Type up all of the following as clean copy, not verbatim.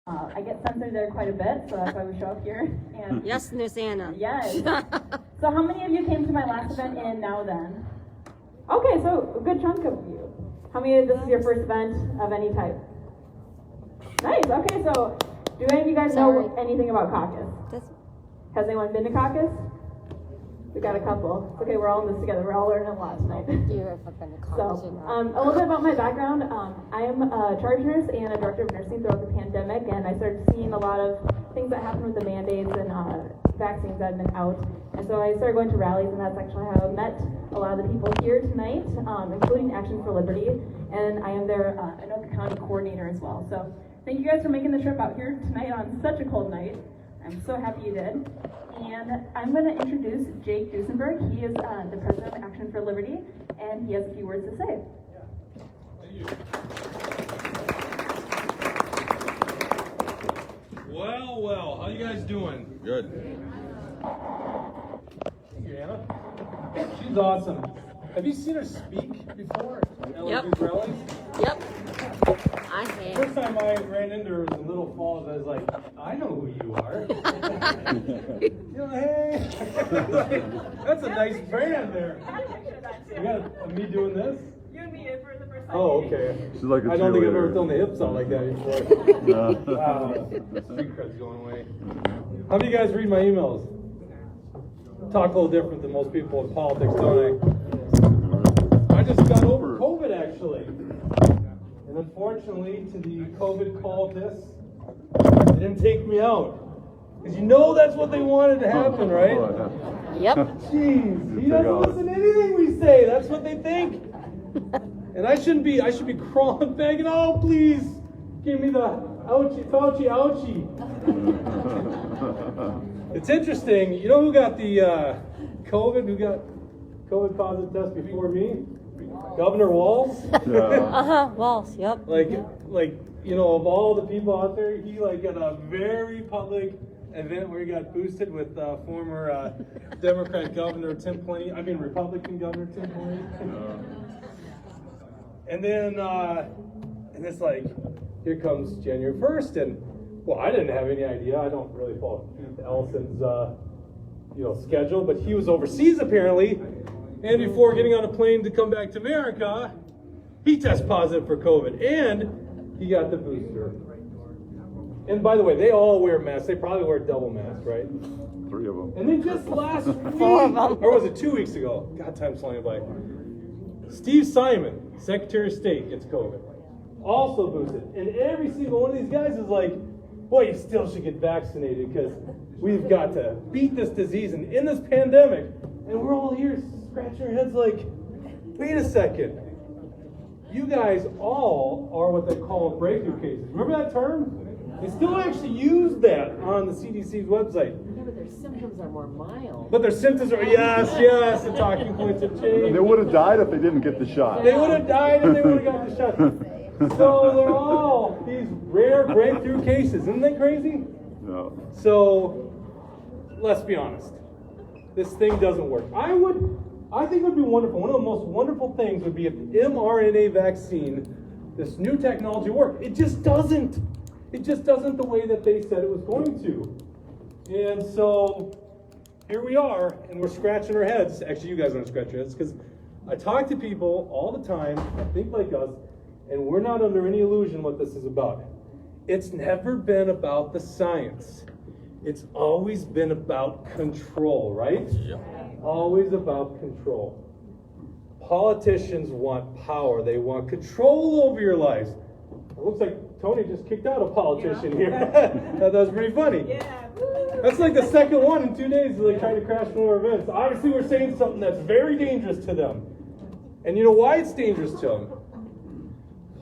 I get censored there quite a bit, so that's why we show up here. And yes, Miss Anna. yes. So how many of you came to my last event in Now Then? Okay, so a good chunk of you. How many of this is your first event of any type? Nice, okay, so do any of you guys know anything about caucus? Has anyone been to caucus? We got a couple. Okay, we're all in this together. We're all learning a lot tonight. So, a little bit about my background. I am a charge nurse and a director of nursing throughout the pandemic, and I started seeing a lot of things that happened with the mandates and vaccines that had been out. And so I started going to rallies, and that's actually how I met a lot of the people here tonight, including Action for Liberty, and I am their Anoka County coordinator as well. So thank you guys for making the trip out here tonight on such a cold night. I'm so happy you did. And I'm going to introduce Jake Duesenberg. He is the president of Action for Liberty, and he has a few words to say. Thank you. Well, how you guys doing? Good. Thank you, Anna. She's awesome. Have you seen her speak before? Yep. Rallies? Yep. I have. First time I ran into her was in Little Falls. I was like, I know who you are. Hey. That's a nice brand there. I had a picture of that too. You got me doing this? You and me for the first time. Oh, okay. She's like a I don't think I've ever cheerleader. thrown the hips out like that before. Wow, street cred's going away. How many of you guys read my emails? Talk a little different than most people in politics, don't I? I just got over COVID, actually. And unfortunately, to the COVID cultists, they didn't take me out. Because you know that's what they wanted to happen, right? Yep. Jeez, he doesn't listen to anything we say. That's what they think. And I should be crawling, begging, oh, please, give me the ouchie, Fauci, ouchie. It's interesting. You know who got the COVID? Who got COVID positive test before me? Governor Walz. Walls, yep. Like you know, of all the people out there, he got a very public event where he got boosted with former Democrat Governor Republican Governor Tim Plenty. And then it's like, here comes January 1st, and well, I didn't have any idea. I don't really follow Keith Ellison's schedule, but he was overseas apparently, and before getting on a plane to come back to America, he tested positive for COVID, and he got the booster. And by the way, they all wear masks. They probably wear double masks, right? 3 of them. And then just last week, or was it 2 weeks ago? God, time's flying by. Steve Simon, Secretary of State, gets COVID. Also boosted. And every single one of these guys is like, boy, you still should get vaccinated because we've got to beat this disease and in this pandemic. And we're all here scratching our heads like, wait a second. You guys all are what they call breakthrough cases. Remember that term? They still actually use that on the CDC's website. Yeah, but their symptoms are more mild. But their symptoms are, yes, the talking points have changed. They would have died if they didn't get the shot. They would have died if they would have got the shot. So they're all these rare breakthrough cases. Isn't that crazy? No. So let's be honest. This thing doesn't work. I think it would be wonderful. One of the most wonderful things would be if the mRNA vaccine, this new technology, worked. It just doesn't. It just doesn't the way that they said it was going to. And so here we are, and we're scratching our heads. Actually, you guys aren't scratching your heads, because I talk to people all the time that think like us, and we're not under any illusion what this is about. It's never been about the science. It's always been about control, right? Yep. Always about control. Politicians want power. They want control over your lives. It looks like Tony just kicked out a politician here. That was pretty funny. Yeah. That's like the second one in 2 days, like trying to crash one of our events. Obviously, we're saying something that's very dangerous to them. And you know why it's dangerous to them?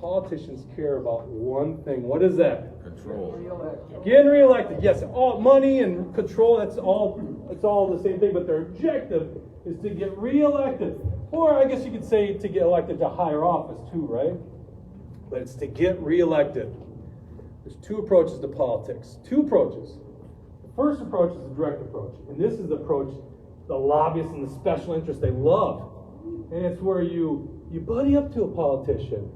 Politicians care about one thing. What is that? Control. Getting reelected. Yes, all money and control, it's all the same thing, but their objective is to get reelected. Or I guess you could say to get elected to higher office too, right? But it's to get reelected. There's 2 approaches to politics. 2 approaches. The first approach is the direct approach. And this is the approach the lobbyists and the special interests they love. And it's where you buddy up to a politician.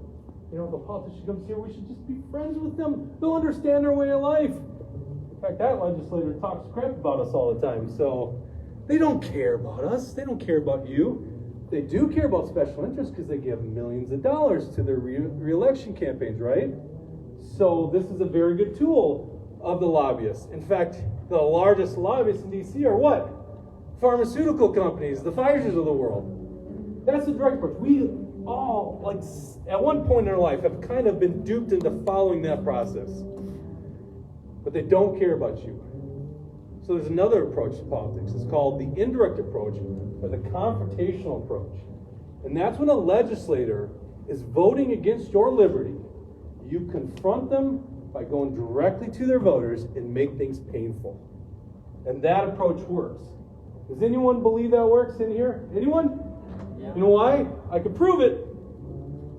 you know, if a politician comes here, we should just be friends with them. They'll understand our way of life. In fact, that legislator talks crap about us all the time. So they don't care about us. They don't care about you. They do care about special interests because they give millions of dollars to their re-election campaigns, right? So this is a very good tool of the lobbyists. In fact, the largest lobbyists in D.C. are what? Pharmaceutical companies, the Pfizers of the world. That's the direct approach. We all, like, at one point in our life have kind of been duped into following that process. But they don't care about you. So there's another approach to politics. It's called the indirect approach, or the confrontational approach. And that's when a legislator is voting against your liberty. You confront them by going directly to their voters and make things painful. And that approach works. Does anyone believe that works in here? Anyone? Yeah. You know why? I can prove it.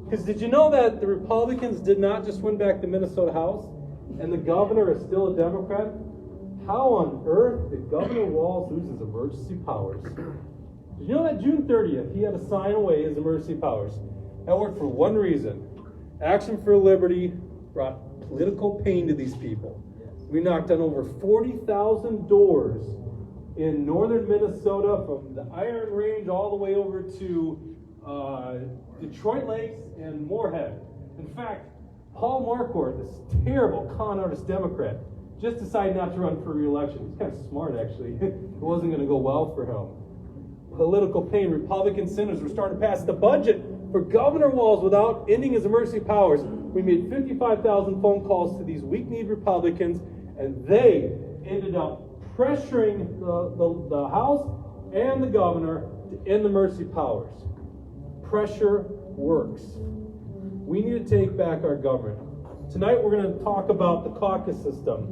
Because did you know that the Republicans did not just win back the Minnesota House, and the governor is still a Democrat? How on earth did Governor Walz lose his emergency powers? Did you know that June 30th, he had to sign away his emergency powers? That worked for one reason. Action for Liberty brought political pain to these people. We knocked on over 40,000 doors in northern Minnesota, from the Iron Range all the way over to Detroit Lakes and Moorhead. In fact, Paul Marquardt, this terrible con artist Democrat, just decided not to run for re-election. He's kind of smart, actually. It wasn't going to go well for him. Political pain. Republican senators were starting to pass the budget for Governor Walz without ending his emergency powers. We made 55,000 phone calls to these weak-kneed Republicans, and they ended up pressuring the House and the governor to end the emergency powers. Pressure works. We need to take back our government. Tonight we're going to talk about the caucus system.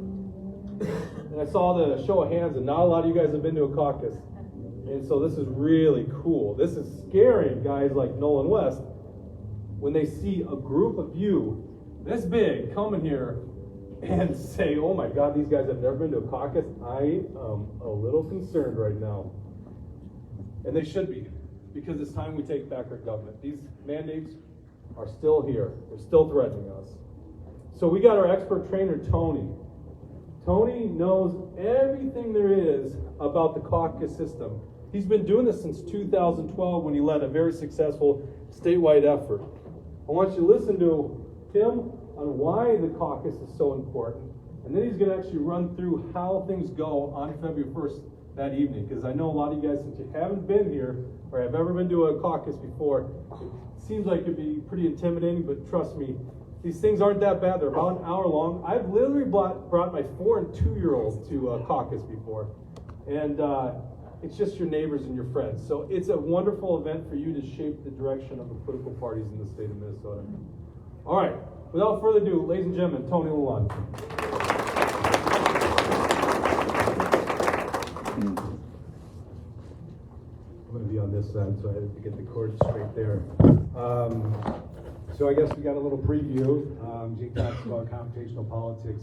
And I saw the show of hands, and not a lot of you guys have been to a caucus. And so this is really cool. This is scaring guys like Nolan West when they see a group of you this big coming here and say, oh my God, these guys have never been to a caucus. I am a little concerned right now. And they should be, because it's time we take back our government. These mandates are still here. They're still threatening us. So we got our expert trainer, Tony. Tony knows everything there is about the caucus system. He's been doing this since 2012 when he led a very successful statewide effort. I want you to listen to him on why the caucus is so important. And then he's going to actually run through how things go on February 1st that evening. Because I know a lot of you guys, since you haven't been here or have ever been to a caucus before, it seems like it'd be pretty intimidating, but trust me, these things aren't that bad. They're about an hour long. I've literally brought my 4- and 2-year-olds to a caucus before. And it's just your neighbors and your friends. So it's a wonderful event for you to shape the direction of the political parties in the state of Minnesota. All right, without further ado, ladies and gentlemen, Tony Lalonde. I'm going to be on this side, so I have to get the cord straight there. So I guess we got a little preview. Jake talks about computational politics.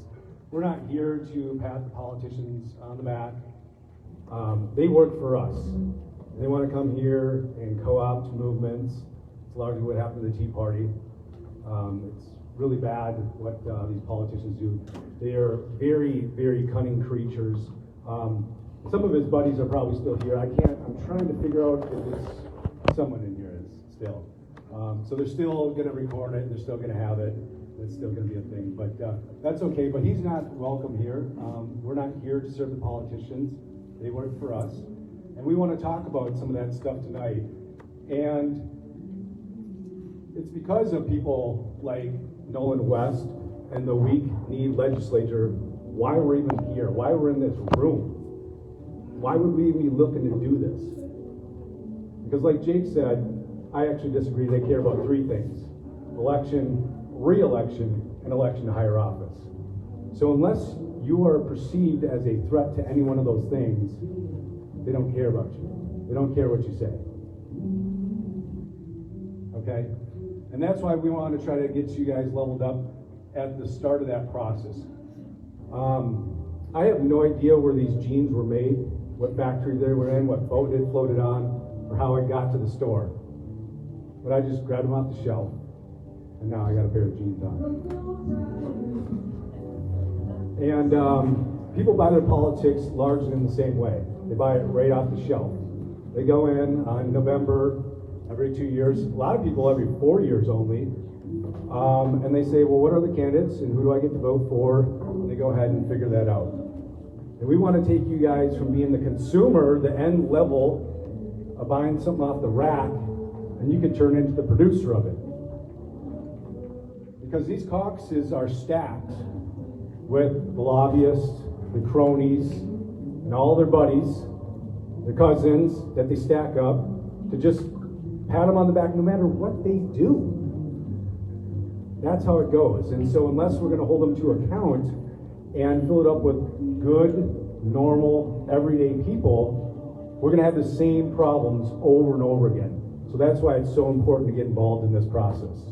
We're not here to pat the politicians on the back. They work for us. They want to come here and co-opt movements. It's largely what happened to the Tea Party. It's really bad what these politicians do. They are very, very cunning creatures. Some of his buddies are probably still here. I'm trying to figure out if it's someone in here is still. So they're still going to record it. They're still going to have it. It's still going to be a thing. But that's okay. But he's not welcome here. We're not here to serve the politicians. They work for us. And we want to talk about some of that stuff tonight. And it's because of people like Nolan West and the weak-kneed legislature why we're even here, why we're in this room. Why would we even be looking to do this? Because like Jake said, I actually disagree. They care about 3 things: election, re-election, and election to higher office. So unless you are perceived as a threat to any one of those things, they don't care about you. They don't care what you say. Okay? And that's why we want to try to get you guys leveled up at the start of that process. I have no idea where these jeans were made, what factory they were in, what boat it floated on, or how it got to the store. But I just grabbed them off the shelf. And now I got a pair of jeans on. And people buy their politics largely in the same way. They buy it right off the shelf. They go in on November every 2 years, a lot of people every 4 years only, and they say, well, what are the candidates and who do I get to vote for? And they go ahead and figure that out. And we want to take you guys from being the consumer, the end level of buying something off the rack, and you can turn into the producer of it. Because these caucuses are stacked with the lobbyists, the cronies, and all their buddies, their cousins that they stack up to just pat them on the back no matter what they do. That's how it goes. And so unless we're going to hold them to account and fill it up with good, normal, everyday people, we're going to have the same problems over and over again. So that's why it's so important to get involved in this process.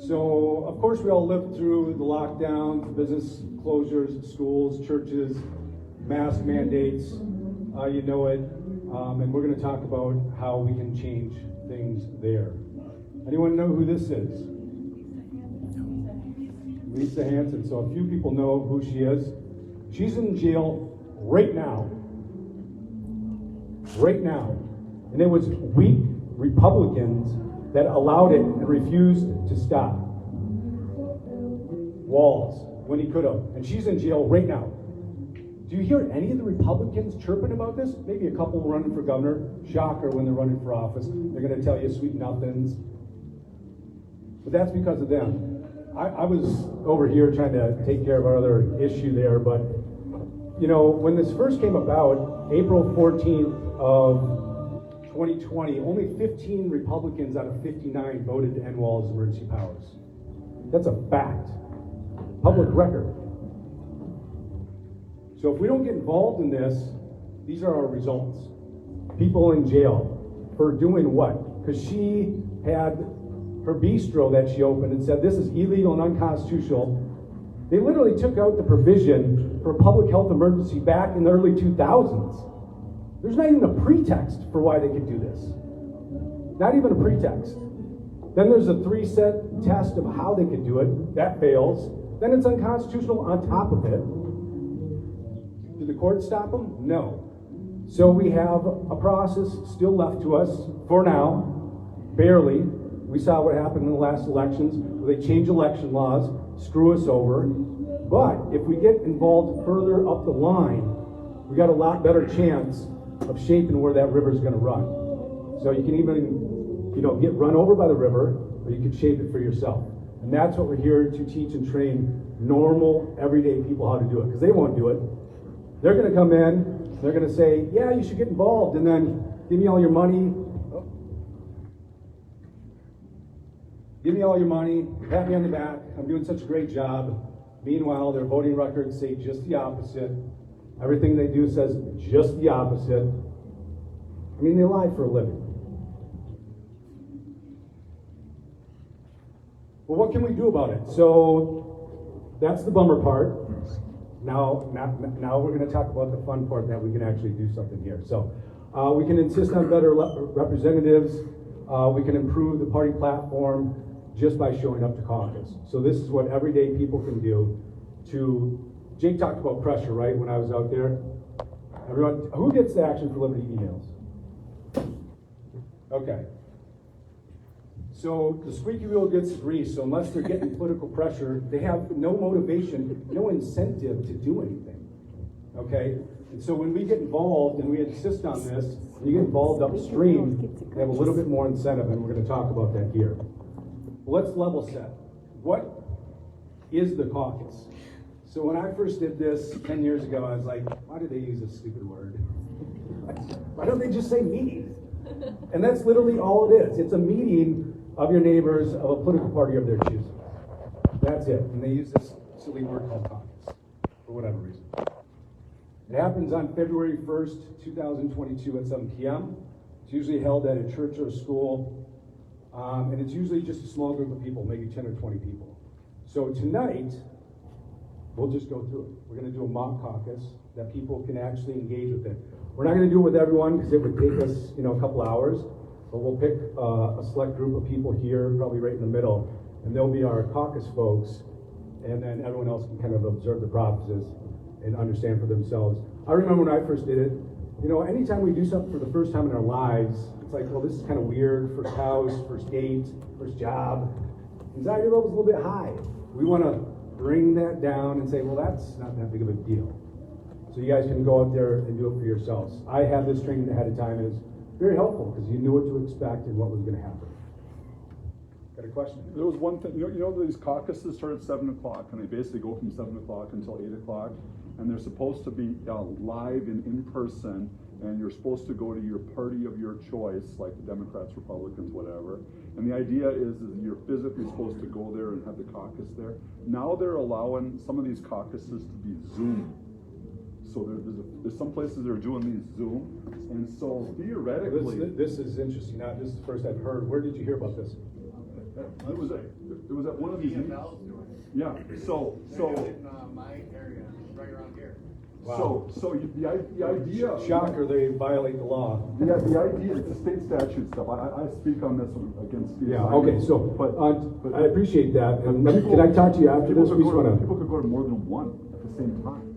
So, of course, we all lived through the lockdowns, business closures, schools, churches, mask mandates, you know it. And we're going to talk about how we can change things there. Anyone know who this is? Lisa Hanson. So a few people know who she is. She's in jail right now. Right now. And it was weak Republicans that allowed it and refused to stop Walz when he could have. And she's in jail right now. Do you hear any of the Republicans chirping about this? Maybe a couple running for governor. Shocker when they're running for office. They're going to tell you sweet nothings. But that's because of them. I was over here trying to take care of our other issue there, but you know, when this first came about, April 14th of 2020, only 15 Republicans out of 59 voted to end Walz's emergency powers. That's a fact. Public record. So if we don't get involved in this, these are our results. People in jail for doing what? Because she had her bistro that she opened and said this is illegal and unconstitutional. They literally took out the provision for a public health emergency back in the early 2000s. There's not even a pretext for why they could do this. Not even a pretext. Then there's a 3-set test of how they could do it. That fails. Then it's unconstitutional on top of it. Did the court stop them? No. So we have a process still left to us for now, barely. We saw what happened in the last elections, where they change election laws, screw us over. But if we get involved further up the line, we got a lot better chance of shaping where that river is going to run. So you can even, you know, get run over by the river, or you can shape it for yourself. And that's what we're here to teach and train normal, everyday people how to do it, because they won't do it. They're going to come in, they're going to say, yeah, you should get involved, and then give me all your money. Give me all your money, pat me on the back, I'm doing such a great job. Meanwhile, their voting records say just the opposite. Everything they do says just the opposite. I mean, they lie for a living. Well, what can we do about it? So that's the bummer part. Now we're going to talk about the fun part that we can actually do something here. So we can insist on better representatives. We can improve the party platform just by showing up to caucus. So this is what everyday people can do to, Jake talked about pressure, right, when I was out there. Everyone, who gets the Action for Liberty emails? Okay. So the squeaky wheel gets the grease, so unless they're getting political pressure, they have no motivation, no incentive to do anything, okay? And so when we get involved and we insist on this, and you get involved upstream, they have a little bit more incentive, and we're going to talk about that here. Well, let's level set. What is the caucus? So when I first did this 10 years ago, I was like, why do they use a stupid word? Why don't they just say meeting? And that's literally all it is. It's a meeting of your neighbors of a political party of their choosing. That's it. And they use this silly word called caucus for whatever reason. It happens on February 1st, 2022 at 7 p.m. It's usually held at a church or a school. And it's usually just a small group of people, maybe 10 or 20 people. So tonight, we'll just go through it. We're going to do a mock caucus that people can actually engage with it. We're not going to do it with everyone because it would take us, a couple hours. but we'll pick a select group of people here, probably right in the middle, and they'll be our caucus folks, and then everyone else can kind of observe the process and understand for themselves. I remember when I first did it, you know, anytime we do something for the first time in our lives, it's like, well, this is kind of weird, first house, first date, first job. Anxiety level's a little bit high. We want to bring that down and say, well, that's not that big of a deal. So you guys can go out there and do it for yourselves. I had this training ahead of time, and it's very helpful because you knew what to expect and what was going to happen. Got a question? There was one thing, you know these caucuses start at 7 o'clock, and they basically go from 7 o'clock until 8 o'clock, and they're supposed to be live and in person, and you're supposed to go to your party of your choice, like the Democrats, Republicans, whatever. And the idea is you're physically supposed to go there and have the caucus there. Now they're allowing some of these caucuses to be Zoom. So there's some places that are doing these Zoom, and so theoretically, This is interesting. Now, this is the first I've heard. Where did you hear about this? it was at one of these meetings. Yeah. So in my area, right around here. Wow. So the idea. Shock, or they violate the law. The idea, it's the state statute stuff. I speak on this against Steve. Yeah. Simon. Okay. So, but I appreciate that. And can I talk to you after this? We just want people could go to more than one at the same time.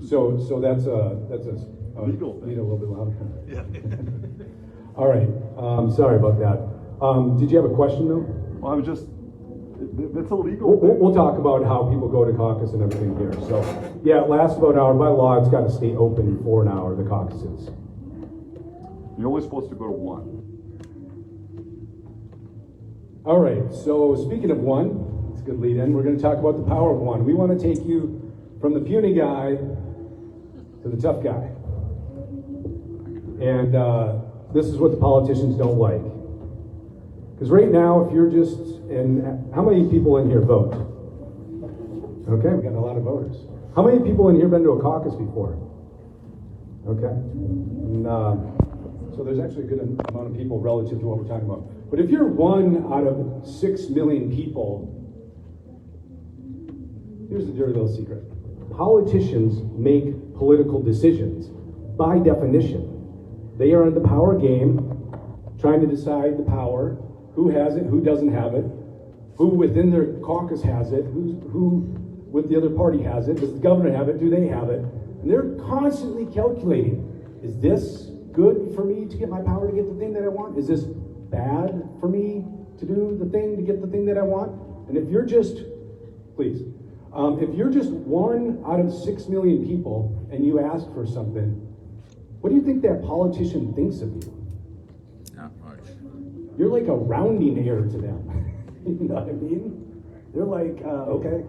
So that's a Legal thing. Need a little bit louder. Yeah. All right. Sorry about that. Did you have a question though? Well, I was just. It's illegal. We'll talk about how people go to caucus and everything here. So, yeah, it lasts about an hour. By law, it's got to stay open for an hour, the caucuses. You're only supposed to go to one. All right, so speaking of one, it's a good lead in. We're going to talk about the power of one. We want to take you from the puny guy to the tough guy. And this is what the politicians don't like. Because right now, if you're just, and how many people in here vote? Okay, we got a lot of voters. How many people in here been to a caucus before? Okay. And, so there's actually a good amount of people relative to what we're talking about. But if you're 1 out of 6 million people, here's the dirty little secret. Politicians make political decisions by definition. They are in the power game, trying to decide the power, who has it, who doesn't have it, who within their caucus has it, who with the other party has it, does the governor have it, do they have it? And they're constantly calculating, is this good for me to get my power to get the thing that I want? Is this bad for me to do the thing to get the thing that I want? And if you're just, please, if you're just 1 out of 6 million people and you ask for something, what do you think that politician thinks of you? Not much. You're like a rounding error to them. You know what I mean? They're like, okay,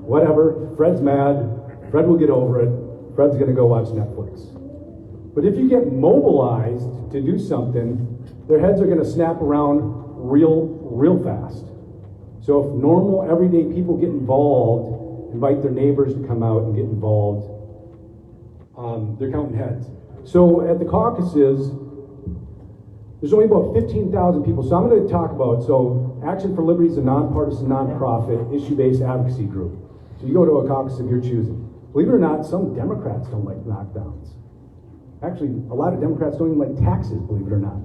whatever. Fred's mad. Fred will get over it. Fred's going to go watch Netflix. But if you get mobilized to do something, their heads are going to snap around real fast. So if normal, everyday people get involved, invite their neighbors to come out and get involved, they're counting heads. So at the caucuses, there's only about 15,000 people. So I'm going to talk about, so Action for Liberty is a nonpartisan, nonprofit, issue-based advocacy group. So you go to a caucus of your choosing. Believe it or not, some Democrats don't like knockdowns. Actually, a lot of Democrats don't even like taxes, believe it or not.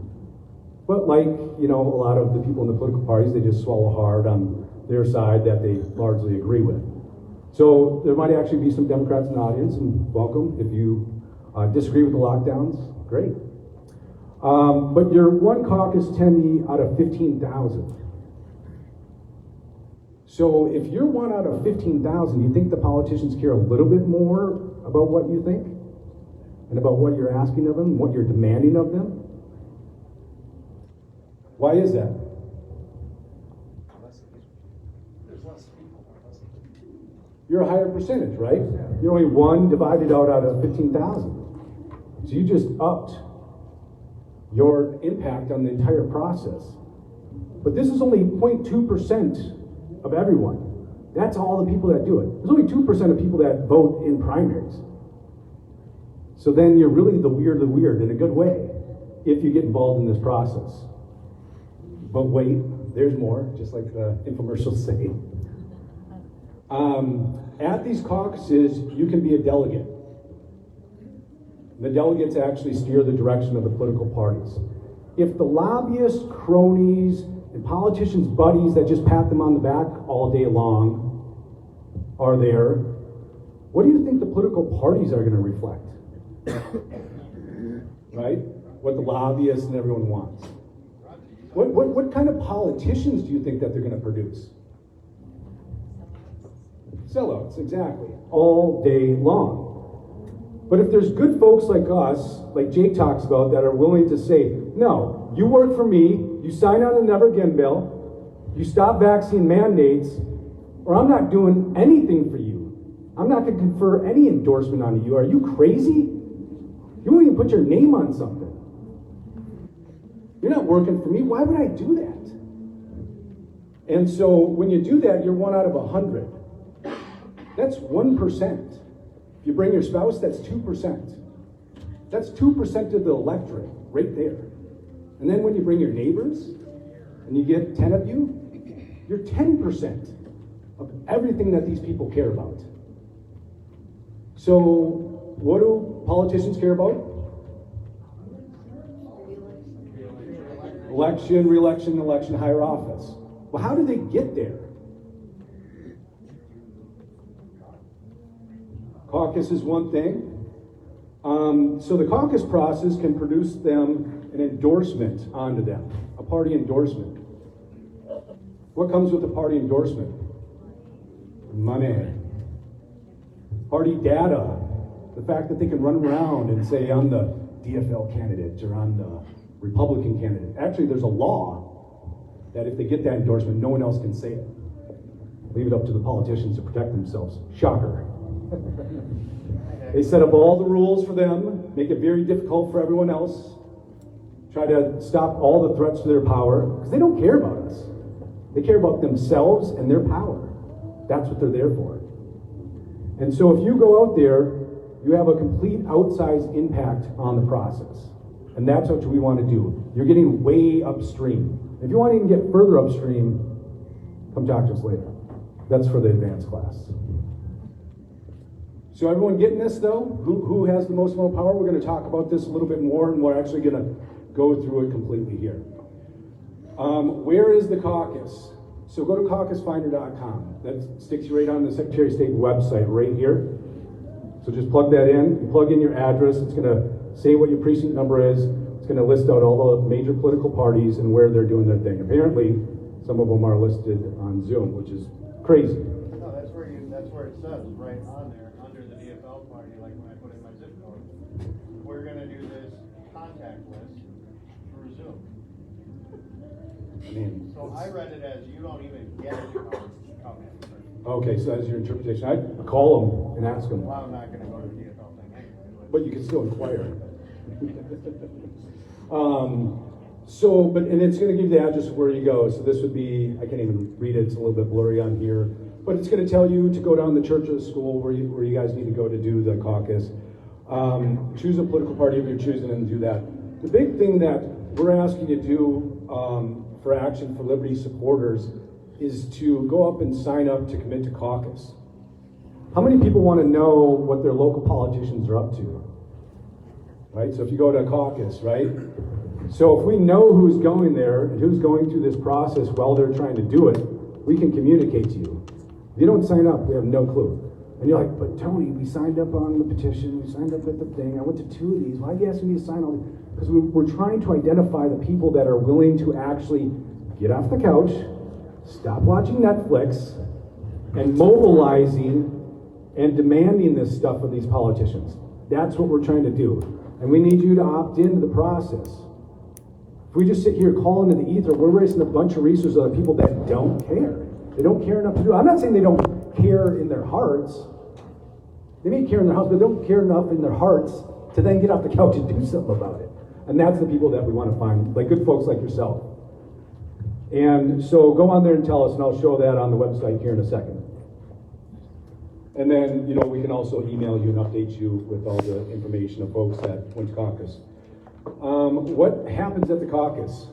But like, you know, a lot of the people in the political parties, they just swallow hard on their side that they largely agree with. So there might actually be some Democrats in the audience, and welcome. If you disagree with the lockdowns, great. But you're one caucus attendee out of 15,000. So if you're 1 out of 15,000, do you think the politicians care a little bit more about what you think? And about what you're asking of them, what you're demanding of them? Why is that? There's less people. You're a higher percentage, right? You're only 1 divided out of 15,000. So you just upped your impact on the entire process. But this is only 0.2% of everyone. That's all the people that do it. There's only 2% of people that vote in primaries. So then you're really the weird in a good way if you get involved in this process. But wait, there's more, just like the infomercials say. At these caucuses, you can be a delegate. The delegates actually steer the direction of the political parties. if the lobbyists, cronies, and politicians' buddies that just pat them on the back all day long are there, what do you think the political parties are going to reflect? Right? What the lobbyists and everyone wants. What kind of politicians do you think that they're going to produce? Sellouts, exactly. All day long. But if there's good folks like us, like Jake talks about, that are willing to say, no, you work for me, you sign on the Never Again bill, you stop vaccine mandates, or I'm not doing anything for you. I'm not going to confer any endorsement on you. Are you crazy? You won't even put your name on something. You're not working for me. Why would I do that? And so when you do that, you're 1 out of 100. That's 1%. If you bring your spouse, that's 2%. That's 2% of the electorate right there. And then when you bring your neighbors, and you get 10 of you, you're 10% of everything that these people care about. So what do politicians care about? Election, re-election, election, higher office. Well, how do they get there? Caucus is one thing. So the caucus process can produce them an endorsement onto them, a party endorsement. What comes with a party endorsement? Money. Party data. The fact that they can run around and say, I'm the DFL candidate or I'm the Republican candidate. Actually, there's a law that if they get that endorsement, no one else can say it. Leave it up to the politicians to protect themselves. Shocker. They set up all the rules for them, make it very difficult for everyone else, try to stop all the threats to their power, because they don't care about us. They care about themselves and their power. That's what they're there for. And so if you go out there, you have a complete outsized impact on the process. And that's what we want to do. You're getting way upstream. If you want to even get further upstream, come talk to us later. That's for the advanced class. So everyone getting this though? Who has the most amount of power? We're going to talk about this a little bit more, and we're actually going to go through it completely here. Where is the caucus? So go to caucusfinder.com. That sticks you right on the Secretary of State website right here. So just plug that in. You plug in your address. It's going to say what your precinct number is. It's going to list out all the major political parties and where they're doing their thing. Apparently, some of them are listed on Zoom, which is crazy. No, that's where it says, right on there, under the DFL party, like when I put in my zip code. We're gonna do this contact list through Zoom. I mean, So I read it as you don't even get it to come in. okay, so that's your interpretation. I'd call them and ask them. Well, I'm not gonna go to the DFL thing anyway. But you can still inquire. And it's going to give the address of where you go. So this would be, I can't even read it, it's a little bit blurry on here. But it's going to tell you to go down the church or the school where you guys need to go to do the caucus. Choose a political party of your choosing and do that. The big thing that we're asking you to do for Action for Liberty supporters is to go up and sign up to commit to caucus. How many people want to know what their local politicians are up to? Right? So if you go to a caucus, right? So if we know who's going there and who's going through this process while they're trying to do it, we can communicate to you. If you don't sign up, we have no clue. And you're like, but Tony, we signed up on the petition, we signed up at the thing, I went to 2 of these, why are you asking me to sign all these? Because we're trying to identify the people that are willing to actually get off the couch, stop watching Netflix, and mobilizing and demanding this stuff of these politicians. That's what we're trying to do. And we need you to opt into the process. If we just sit here calling to the ether, we're wasting a bunch of resources on people that don't care. They don't care enough to do it. I'm not saying they don't care in their hearts. They may care in their hearts, but they don't care enough in their hearts to then get off the couch and do something about it. And that's the people that we want to find, like good folks like yourself. And so go on there and tell us, and I'll show that on the website here in a second. And then, we can also email you and update you with all the information of folks that went to caucus. What happens at the caucus?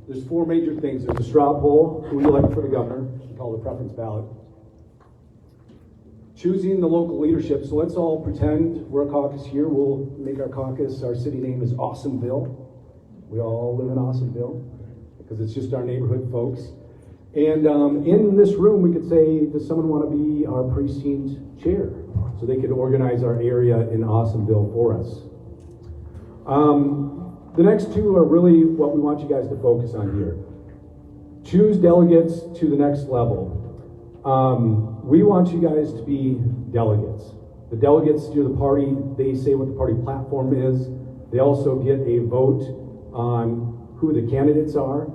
There's 4 major things. There's a straw poll, who you elect for the governor, called the preference ballot. Choosing the local leadership. So let's all pretend we're a caucus here. We'll make our caucus, our city name is Awesomeville, We all live in Awesomeville because it's just our neighborhood folks. And in this room, we could say, does someone want to be our precinct chair? So they could organize our area in Awesomeville for us. The next two are really what we want you guys to focus on here. Choose delegates to the next level. We want you guys to be delegates. The delegates steer the party. They say what the party platform is. They also get a vote on who the candidates are.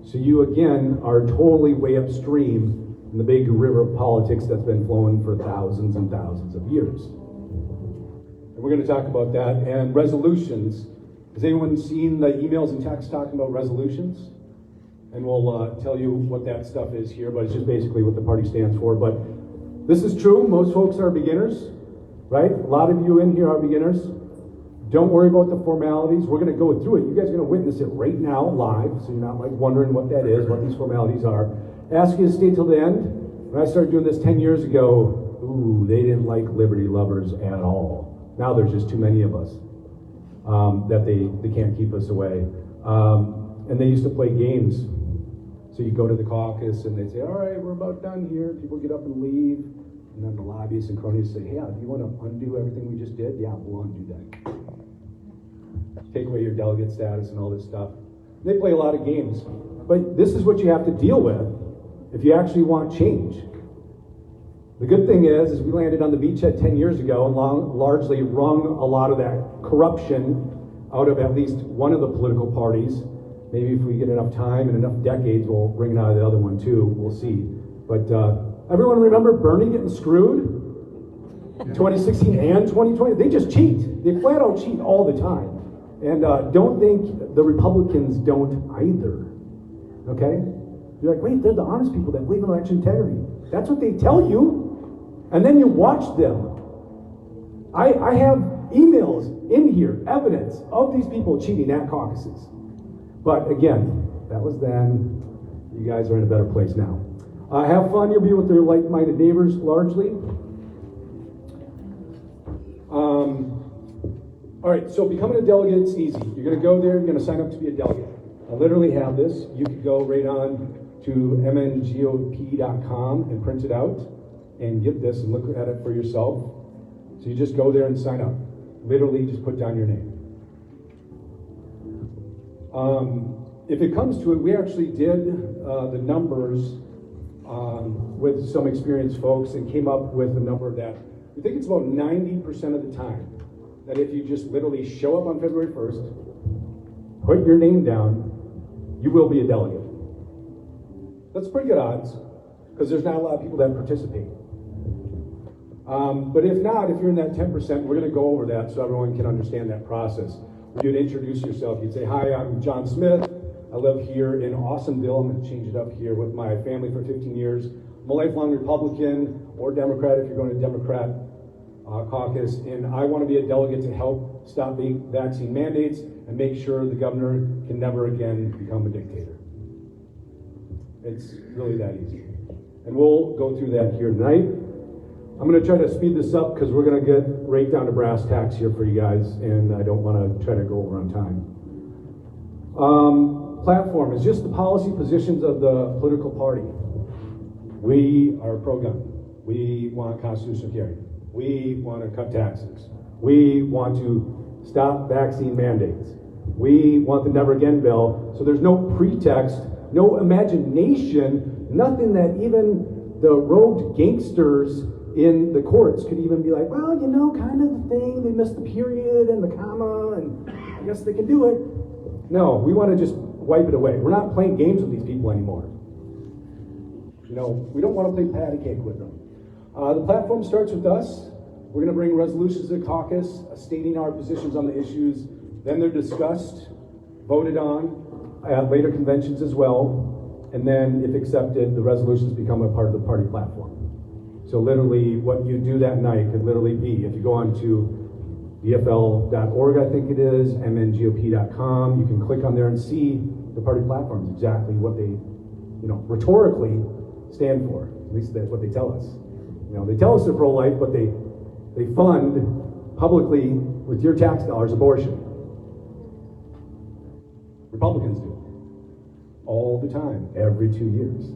So you, again, are totally way upstream in the big river of politics that's been flowing for thousands and thousands of years. And we're going to talk about that. And resolutions. Has anyone seen the emails and texts talking about resolutions? And we'll tell you what that stuff is here, but it's just basically what the party stands for. But this is true. Most folks are beginners, right? A lot of you in here are beginners. Don't worry about the formalities. We're going to go through it. You guys are going to witness it right now, live, so you're not like wondering what that is, what these formalities are. Ask you to stay till the end. When I started doing this 10 years ago, they didn't like liberty lovers at all. Now there's just too many of us that they can't keep us away. And they used to play games. So you go to the caucus and they say, all right, we're about done here. People get up and leave. And then the lobbyists and cronies say, hey, do you want to undo everything we just did? Yeah, we'll undo that. Take away your delegate status and all this stuff. They play a lot of games. But this is what you have to deal with if you actually want change. The good thing is we landed on the beachhead 10 years ago and largely wrung a lot of that corruption out of at least one of the political parties. Maybe if we get enough time and enough decades, we'll bring it out of the other one too. We'll see. But everyone remember Bernie getting screwed? In 2016 and 2020? They just cheat. They flat out cheat all the time. And don't think the Republicans don't either. Okay? You're like, wait, they're the honest people that believe in election integrity. That's what they tell you. And then you watch them. I have emails in here, evidence of these people cheating at caucuses. But again, that was then. You guys are in a better place now. Have fun. You'll be with their like-minded neighbors, largely. All right, so becoming a delegate is easy. You're going to go there. You're going to sign up to be a delegate. I literally have this. You can go right on to mngop.com and print it out and get this and look at it for yourself. So you just go there and sign up. Literally, just put down your name. If it comes to it, we actually did the numbers with some experienced folks and came up with a number that we think it's about 90% of the time that if you just literally show up on February 1st, put your name down, you will be a delegate. That's pretty good odds because there's not a lot of people that participate. But if not, if you're in that 10%, we're going to go over that so everyone can understand that process. You'd introduce yourself. You'd say, hi, I'm John Smith. I live here in Awesomeville. I'm going to change it up here with my family for 15 years. I'm a lifelong Republican or Democrat if you're going to Democrat caucus. And I want to be a delegate to help stop the vaccine mandates and make sure the governor can never again become a dictator. It's really that easy. And we'll go through that here tonight. I'm going to try to speed this up because we're going to get right down to brass tacks here for you guys, and I don't want to try to go over on time. Platform is just the policy positions of the political party. We are pro-gun. We want constitutional carry. We want to cut taxes. We want to stop vaccine mandates. We want the Never Again bill. So there's no pretext, no imagination, nothing that even the rogue gangsters in the courts could even be like, well, you know, kind of the thing, they missed the period and the comma, and I guess they can do it. No, we want to just wipe it away. We're not playing games with these people anymore. You know, we don't want to play patty cake with them. The platform starts with us. We're going to bring resolutions to the caucus stating our positions on the issues. Then they're discussed, voted on at later conventions as well. And then, if accepted, the resolutions become a part of the party platform. So literally, what you do that night could literally be, if you go on to dfl.org, I think it is, mngop.com, you can click on there and see the party platforms, exactly what they, rhetorically stand for. At least that's what they tell us. They tell us they're pro-life, but they fund publicly with your tax dollars abortion. Republicans do. All the time, every 2 years.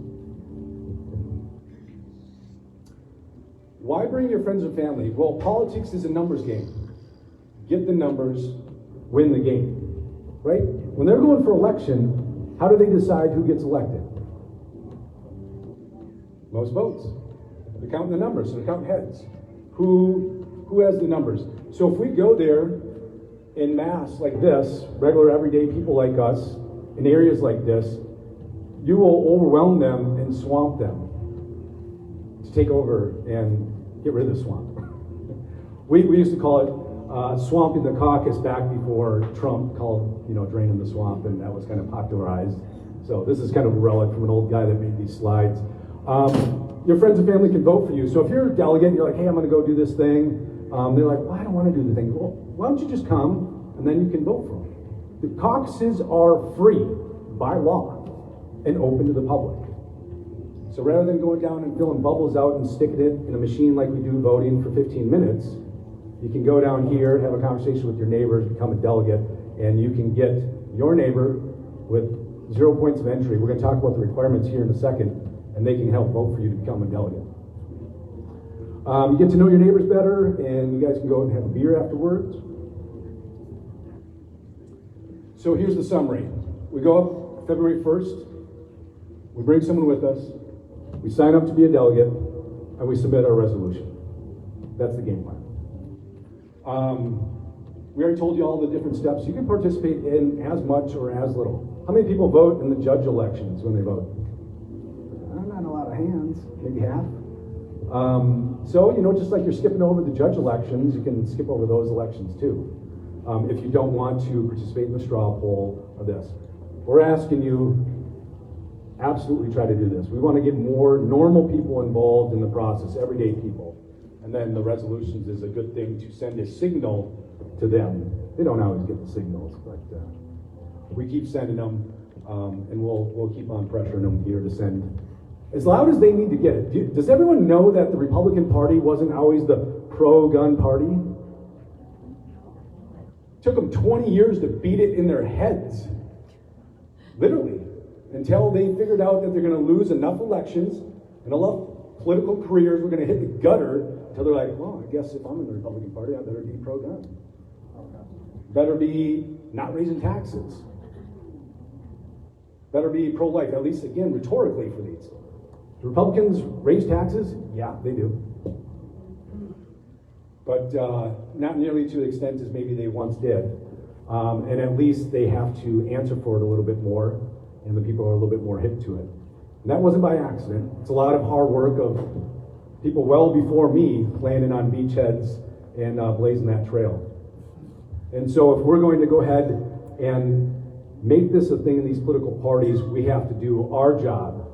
Why bring your friends and family? Well, politics is a numbers game. Get the numbers, win the game, right? When they're going for election, how do they decide who gets elected? Most votes. They're counting the numbers, so they're counting heads. Who has the numbers? So if we go there in mass like this, regular everyday people like us, in areas like this, you will overwhelm them and swamp them to take over and get rid of the swamp. We used to call it swamping the caucus back before Trump called, draining the swamp, and that was kind of popularized. So this is kind of a relic from an old guy that made these slides. Your friends and family can vote for you. So if you're a delegate and you're like, hey, I'm going to go do this thing, they're like, well, I don't want to do the thing. Well, why don't you just come and then you can vote for them? The caucuses are free by law and open to the public. So rather than going down and filling bubbles out and sticking it in a machine like we do voting for 15 minutes, you can go down here, have a conversation with your neighbors, become a delegate, and you can get your neighbor with 0 points of entry. We're going to talk about the requirements here in a second, and they can help vote for you to become a delegate. You get to know your neighbors better, and you guys can go out and have a beer afterwards. So here's the summary. We go up February 1st, we bring someone with us, we sign up to be a delegate, and we submit our resolution. That's the game plan. We already told you all the different steps. You can participate in as much or as little. How many people vote in the judge elections when they vote? Not a lot of hands, maybe half. So, just like you're skipping over the judge elections, you can skip over those elections too. If you don't want to participate in the straw poll or this. We're asking you, absolutely try to do this. We want to get more normal people involved in the process, everyday people. And then the resolutions is a good thing to send a signal to them. They don't always get the signals, but we keep sending them, and we'll keep on pressuring them here to send as loud as they need to get it. Does everyone know that the Republican Party wasn't always the pro-gun party? It took them 20 years to beat it in their heads, literally, until they figured out that they're going to lose enough elections and enough political careers were going to hit the gutter until they're like, well, I guess if I'm in the Republican Party, I better be pro-gun. Better be not raising taxes. Better be pro-life, at least, again, rhetorically for these. Do Republicans raise taxes? Yeah, they do. But not nearly to the extent as maybe they once did. And at least they have to answer for it a little bit more, and the people are a little bit more hip to it. And that wasn't by accident. It's a lot of hard work of people well before me planning on beachheads and blazing that trail. And so if we're going to go ahead and make this a thing in these political parties, we have to do our job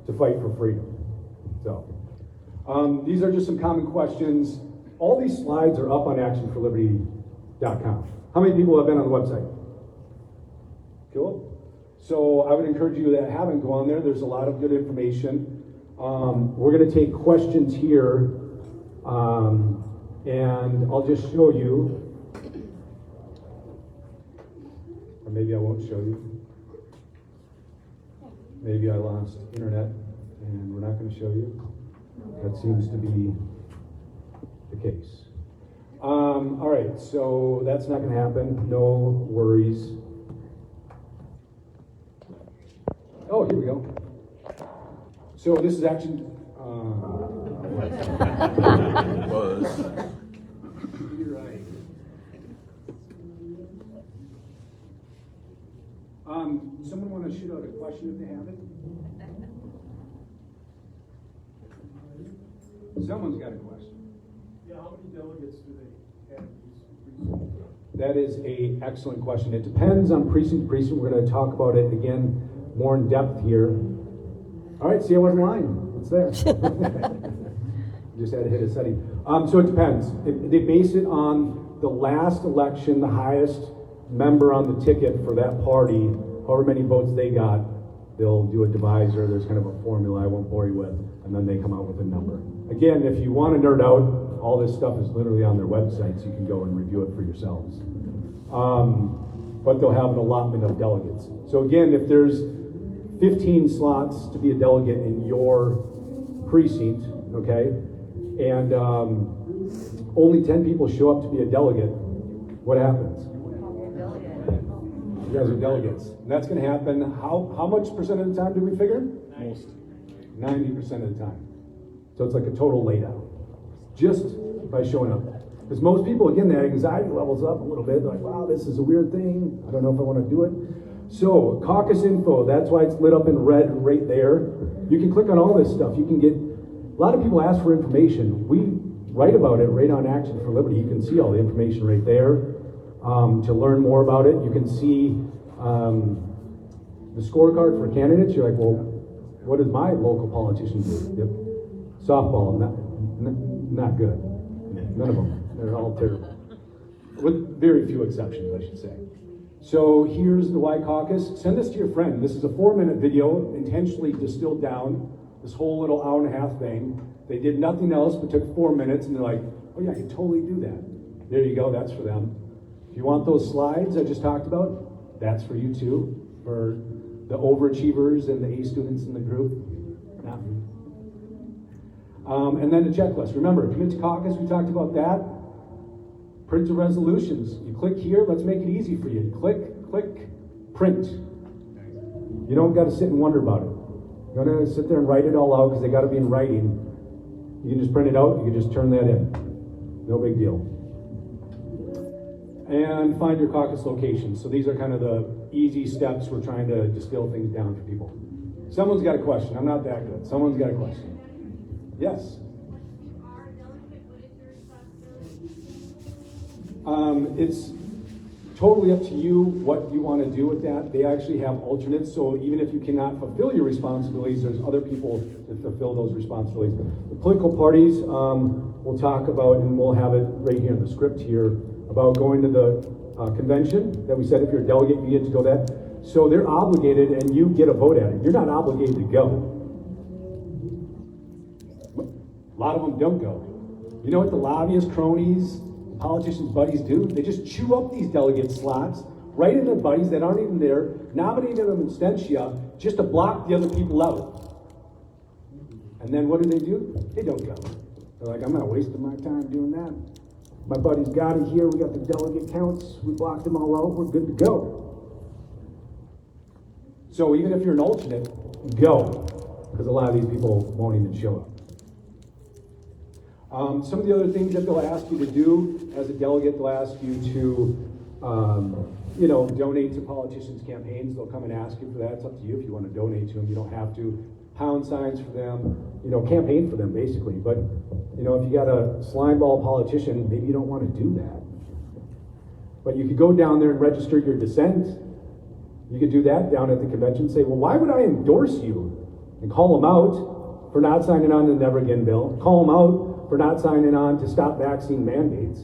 to fight for freedom. So these are just some common questions. All these slides are up on actionforliberty.com. How many people have been on the website? Cool. So I would encourage you that haven't gone there. There's a lot of good information. We're going to take questions here, and I'll just show you. Or maybe I won't show you. Maybe I lost internet and we're not going to show you. That seems to be the case. All right, so that's not going to happen. No worries. Oh, here we go. So this is actually... You're right. Someone want to shoot out a question if they have it? Someone's got a question. Yeah, how many delegates do they have each precinct? That is an excellent question. It depends on precinct to precinct. We're going to talk about it again more in depth here. All right, see, I wasn't lying. It's there. Just had to hit a setting. So it depends. They base it on the last election, the highest member on the ticket for that party, however many votes they got, they'll do a divisor. There's kind of a formula I won't bore you with, and then they come out with a number. Again, if you want to nerd out, all this stuff is literally on their website, so you can go and review it for yourselves. but they'll have an allotment of delegates. So again, if there's 15 slots to be a delegate in your precinct, okay, and only 10 people show up to be a delegate, what happens? You guys are delegates. And that's going to happen, how much percent of the time do we figure? Most. 90% of the time. So it's like a total laydown, just by showing up. Because most people, again, their anxiety levels up a little bit. They're like, wow, this is a weird thing. I don't know if I want to do it. So, caucus info, that's why it's lit up in red right there. You can click on all this stuff. You can get, a lot of people ask for information. We write about it right on Action for Liberty. You can see all the information right there. To learn more about it, you can see the scorecard for candidates. You're like, well, what does my local politician do? Yep. Softball, not good. None of them. They're all terrible. With very few exceptions, I should say. So here's the Y Caucus. Send this to your friend. This is a 4-minute video, intentionally distilled down, this whole little hour-and-a-half thing. They did nothing else but took 4 minutes, and they're like, oh yeah, I can totally do that. There you go, that's for them. If you want those slides I just talked about, that's for you too, for the overachievers and the A students in the group. And then the checklist. Remember, commit to caucus, we talked about that. Print the resolutions. You click here, let's make it easy for you. Click, print. You don't got to sit and wonder about it. You don't have to sit there and write it all out because they got to be in writing. You can just print it out, you can just turn that in. No big deal. And find your caucus location. So these are kind of the easy steps. We're trying to distill things down for people. Someone's got a question. I'm not that good. Someone's got a question. Yes? It's totally up to you what you want to do with that. They actually have alternates, so even if you cannot fulfill your responsibilities, there's other people that fulfill those responsibilities. The political parties, we'll talk about, and we'll have it right here in the script here, about going to the convention that we said if you're a delegate, you get to go that. So they're obligated, and you get a vote at it. You're not obligated to go. A lot of them don't go. You know what the lobbyists, cronies, politicians' buddies do? They just chew up these delegate slots, write in their buddies that aren't even there, nominate them in absentia just to block the other people out. And then what do? They don't go. They're like, I'm not wasting my time doing that. My buddy's got it here. We got the delegate counts. We blocked them all out. We're good to go. So even if you're an alternate, go. Because a lot of these people won't even show up. Some of the other things that they'll ask you to do as a delegate, they'll ask you to, donate to politicians' campaigns. They'll come and ask you for that. It's up to you if you want to donate to them. You don't have to. Pound signs for them, campaign for them basically. But, if you got a slimeball politician, maybe you don't want to do that. But you could go down there and register your dissent. You could do that down at the convention. Say, well, why would I endorse you? And call them out for not signing on to the Never Again bill. Call them out for not signing on to stop vaccine mandates.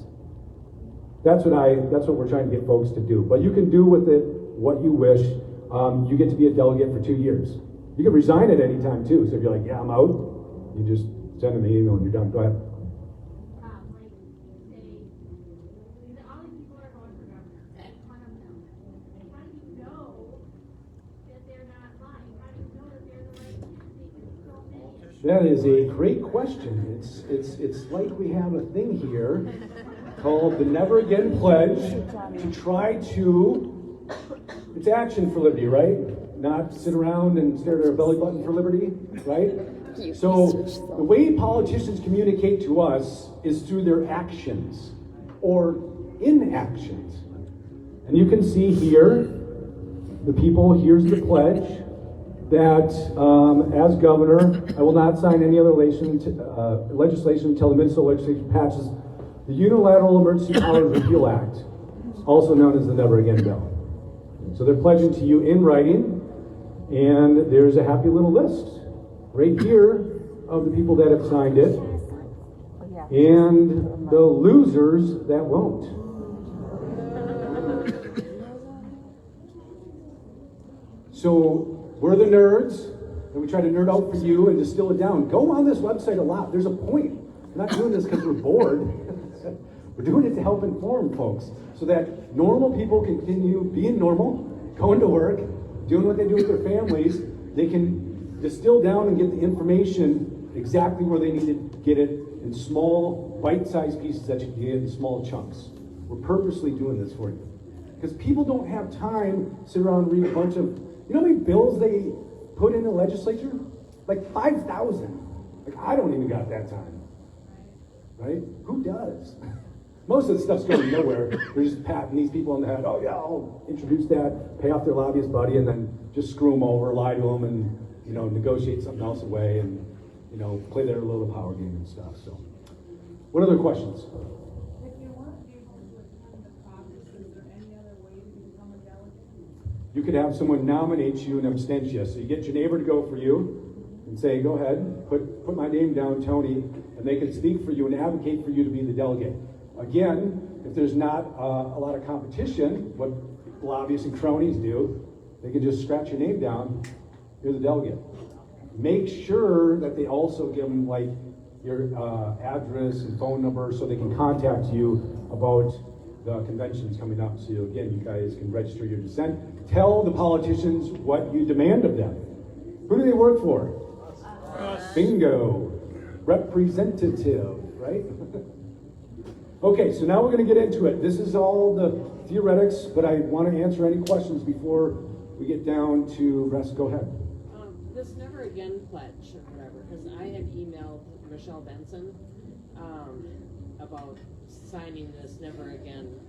That's what we're trying to get folks to do. But you can do with it what you wish. You get to be a delegate for 2 years. You can resign at any time too. So if you're like, yeah, I'm out, you just send them an email and you're done. Go ahead. All these people are going for governor. One of them. How do you know that they're not lying? How do you know that they're the right people? That is a great question. It's like we have a thing here called the Never Again Pledge to try to, it's action for liberty, right? Not sit around and stare at our belly button for liberty, right? So the way politicians communicate to us is through their actions or inactions. And you can see here, the people, here's the pledge that as governor, I will not sign any other legislation until the Minnesota legislature passes the Unilateral Emergency Powers Repeal Act, also known as the Never Again bill. So they're pledging to you in writing. And there's a happy little list right here of the people that have signed it and the losers that won't. So we're the nerds, and we try to nerd out for you and distill it down. Go on this website a lot. There's a point. We're not doing this because we're bored. We're doing it to help inform folks so that normal people can continue being normal, going to work, doing what they do with their families. They can distill down and get the information exactly where they need to get it in small, bite-sized pieces that you can get in small chunks. We're purposely doing this for you. Because people don't have time to sit around and read a bunch of, you know how many bills they put in the legislature? Like 5,000. Like, I don't even got that time. Right? Who does? Most of the stuff's going nowhere. They're just patting these people on the head. Oh yeah, I'll introduce that, pay off their lobbyist buddy, and then just screw them over, lie to them, and negotiate something else away, and play their little power game and stuff. So, what other questions? If you weren't able to attend the caucus, is there any other way to become a delegate? You could have someone nominate you and abstain you. So you get your neighbor to go for you and say, go ahead, put my name down, Tony, and they can speak for you and advocate for you to be the delegate. Again, if there's not a lot of competition, what lobbyists and cronies do, they can just scratch your name down, you're the delegate. Make sure that they also give them like your address and phone number so they can contact you about the conventions coming up. So again, you guys can register your dissent. Tell the politicians what you demand of them. Who do they work for? Bingo. Representative, right? Okay, so now we're going to get into it. This is all the theoretics, but I want to answer any questions before we get down to rest. Go ahead. This Never Again pledge or whatever, because I had emailed Michelle Benson about signing this Never Again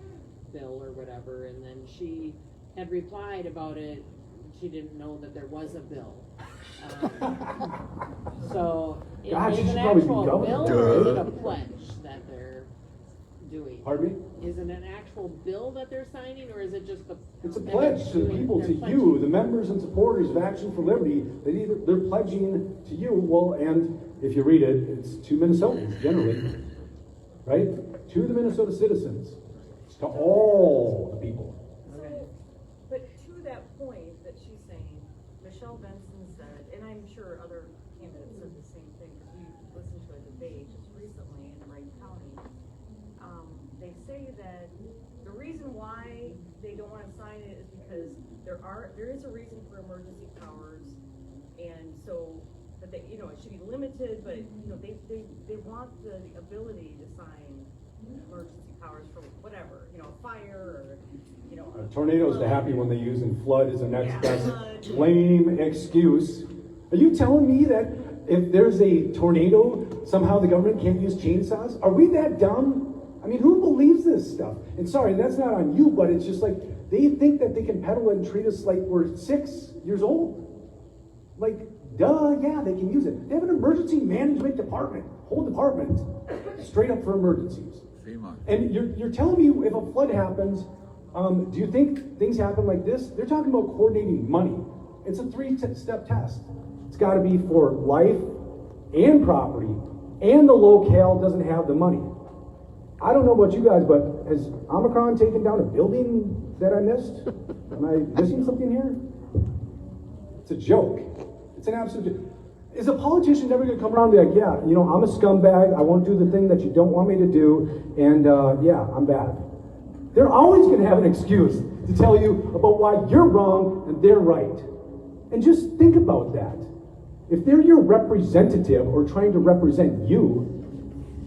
bill or whatever, and then she had replied about it. She didn't know that there was a bill. So Gosh, is you it an should probably be actual governor. bill or is it a pledge that they're doing? Pardon me? Is it an actual bill that they're signing, or is it just the? It's a that pledge they're to the doing- people, they're to pledging? you, the members and supporters of Action for Liberty. They're pledging to you. Well, and if you read it, it's to Minnesotans generally, right? To the Minnesota citizens, it's to all the people. So, but to that point that she's saying, Michelle Benson said, and I'm sure other candidates said the same thing, because we listened to a debate just recently in Wright County. They say that the reason why they don't want to sign it is because there is a reason for emergency powers, and so that they, it should be limited, but they want the ability to sign emergency powers for whatever, a fire or A tornado is the happy one they use, and flood is the next best flood. lame excuse. Are you telling me that if there's a tornado, somehow the government can't use chainsaws? Are we that dumb? I mean, who believes this stuff? And sorry, that's not on you, but it's just like they think that they can peddle it and treat us like we're 6 years old. Like, duh, yeah, they can use it. They have an emergency management department, whole department, straight up for emergencies. And you're telling me if a flood happens, do you think things happen like this? They're talking about coordinating money. It's a 3-step test. It's got to be for life and property, and the locale doesn't have the money. I don't know about you guys, but has Omicron taken down a building that I missed? Am I missing something here? It's a joke. It's an absolute joke. Is a politician never going to come around and be like, yeah, I'm a scumbag, I won't do the thing that you don't want me to do, and yeah, I'm bad. They're always going to have an excuse to tell you about why you're wrong and they're right. And just think about that. If they're your representative or trying to represent you,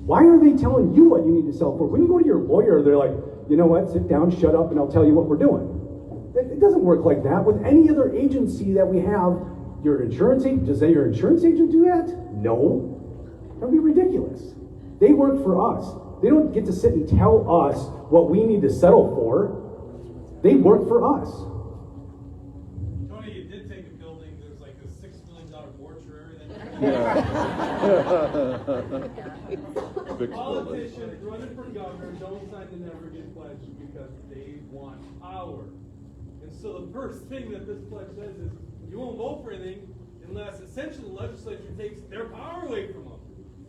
why are they telling you what you need to sell for? When you go to your lawyer, they're like, you know what, sit down, shut up, and I'll tell you what we're doing. It doesn't work like that. With any other agency that we have, your insurance agent, does your insurance agent do that? No. That would be ridiculous. They work for us. They don't get to sit and tell us what we need to settle for. They work for us. Tony, you did take a building, there's like a $6 million mortuary. Politicians running for governor don't sign the Never Again pledge because they want power. And so the first thing that this pledge says is you won't vote for anything unless essentially the legislature takes their power away from them.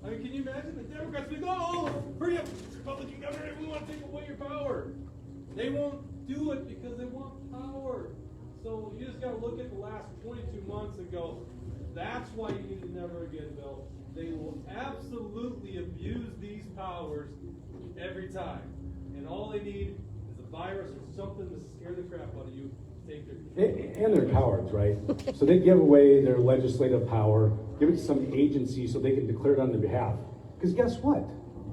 I mean, can you imagine the Democrats being, oh, hurry up, Republican governor, we want to take away your power. They won't do it because they want power. So you just got to look at the last 22 months and go, that's why you need the Never Again bill. They will absolutely abuse these powers every time. And all they need is a virus or something to scare the crap out of you. Take their And they're cowards, right? So they give away their legislative power, give it to some agency so they can declare it on their behalf. Because guess what?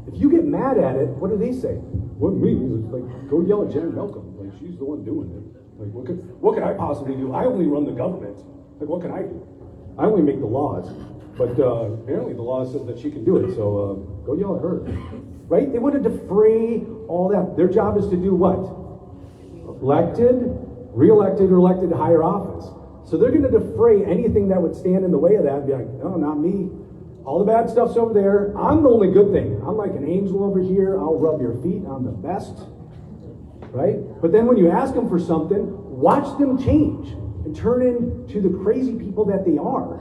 If you get mad at it, what do they say? What me? It's like, go yell at Jan Malcolm. Like, she's the one doing it. Like, what could I possibly do? I only run the government. Like, what can I do? I only make the laws. But apparently the law says that she can do it, so go yell at her. Right? They want to defray all that. Their job is to do what? Elected, re-elected, or elected to higher office. So they're going to defray anything that would stand in the way of that and be like, no, not me. All the bad stuff's over there. I'm the only good thing. I'm like an angel over here. I'll rub your feet. I'm the best. Right? But then when you ask them for something, watch them change and turn into the crazy people that they are.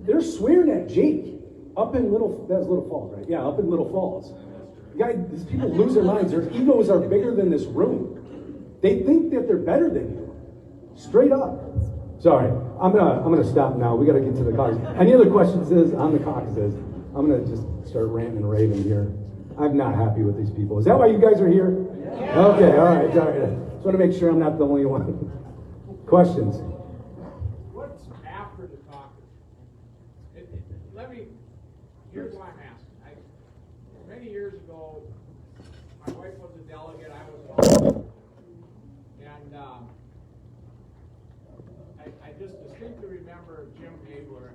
They're swearing at Jake up in that's Little Falls, right? Yeah, up in Little Falls. These people lose their minds. Their egos are bigger than this room. They think that they're better than you. Straight up. Sorry, I'm gonna stop now. We gotta get to the caucus. Any other questions on the caucuses? I'm gonna just start ranting and raving here. I'm not happy with these people. Is that why you guys are here? Yeah. Okay, all right. Just want to make sure I'm not the only one. Questions? What's after the caucus? Here's why I'm asking. Many years ago, my wife was a delegate, I was not. And I just distinctly remember Jim Abler.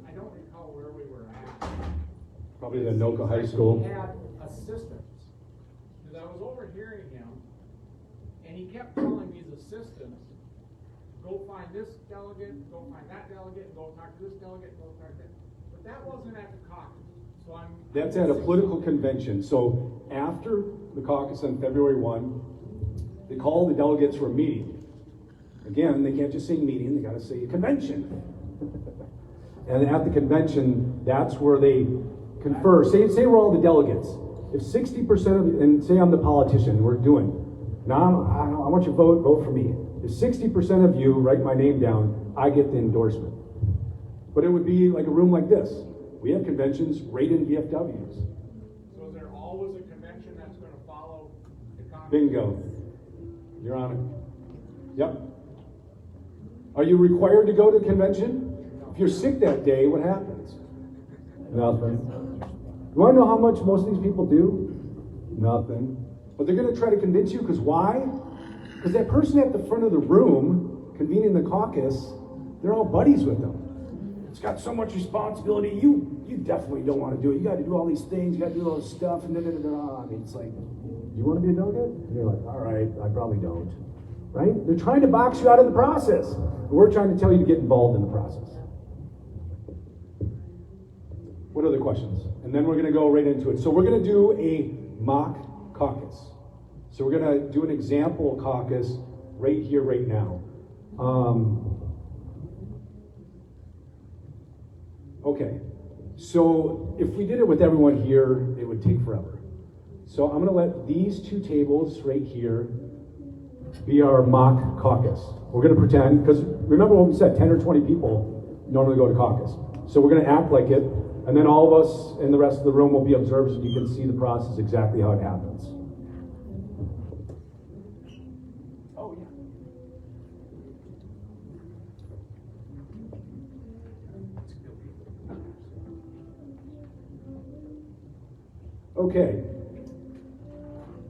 I don't recall where we were at. Probably the Anoka High School. He had assistants. Because I was overhearing him, and he kept telling these assistants, go find this delegate, go find that delegate, and go talk to this delegate, and go talk to that. But that wasn't at the caucus. So That's at a political convention. So after the caucus on February 1, they call the delegates for a meeting. Again, they can't just say meeting, they got to say convention. And at the convention, that's where they confer. Say we're all the delegates. If 60% of, and say I'm the politician, we're doing, now I want you to vote for me. If 60% of you write my name down, I get the endorsement. But it would be like a room like this. We have conventions right in VFWs. So is there always a convention that's going to follow the Congress? Bingo. Your Honor. Yep. Are you required to go to the convention? If you're sick that day, what happens? Nothing. You want to know how much most of these people do? Nothing. But they're going to try to convince you, because why? Because that person at the front of the room convening the caucus, they're all buddies with them. It's got so much responsibility. You definitely don't want to do it. You got to do all these things. You got to do all this stuff. And I mean, it's like, you want to be a delegate? And you're like, all right, I probably don't. Right? They're trying to box you out of the process. We're trying to tell you to get involved in the process. What other questions? And then we're going to go right into it. So we're going to do a mock caucus. So we're going to do an example caucus right here, right now. Okay. So if we did it with everyone here, it would take forever. So I'm going to let these two tables right here be our mock caucus. We're going to pretend, because remember what we said, 10 or 20 people normally go to caucus. So we're going to act like it, and then all of us in the rest of the room will be observers, and you can see the process exactly how it happens. Oh, yeah. Okay.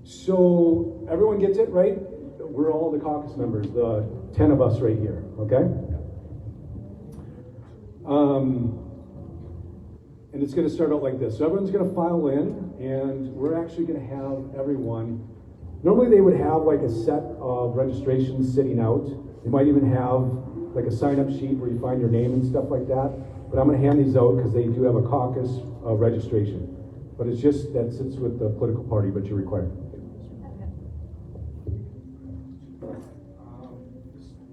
So everyone gets it, right? We're all the caucus members, the 10 of us right here, okay? And it's going to start out like this. So everyone's going to file in, and we're actually going to have everyone. Normally they would have like a set of registrations sitting out. They might even have like a sign-up sheet where you find your name and stuff like that. But I'm going to hand these out because they do have a caucus registration. But it's just that sits with the political party, but you're required.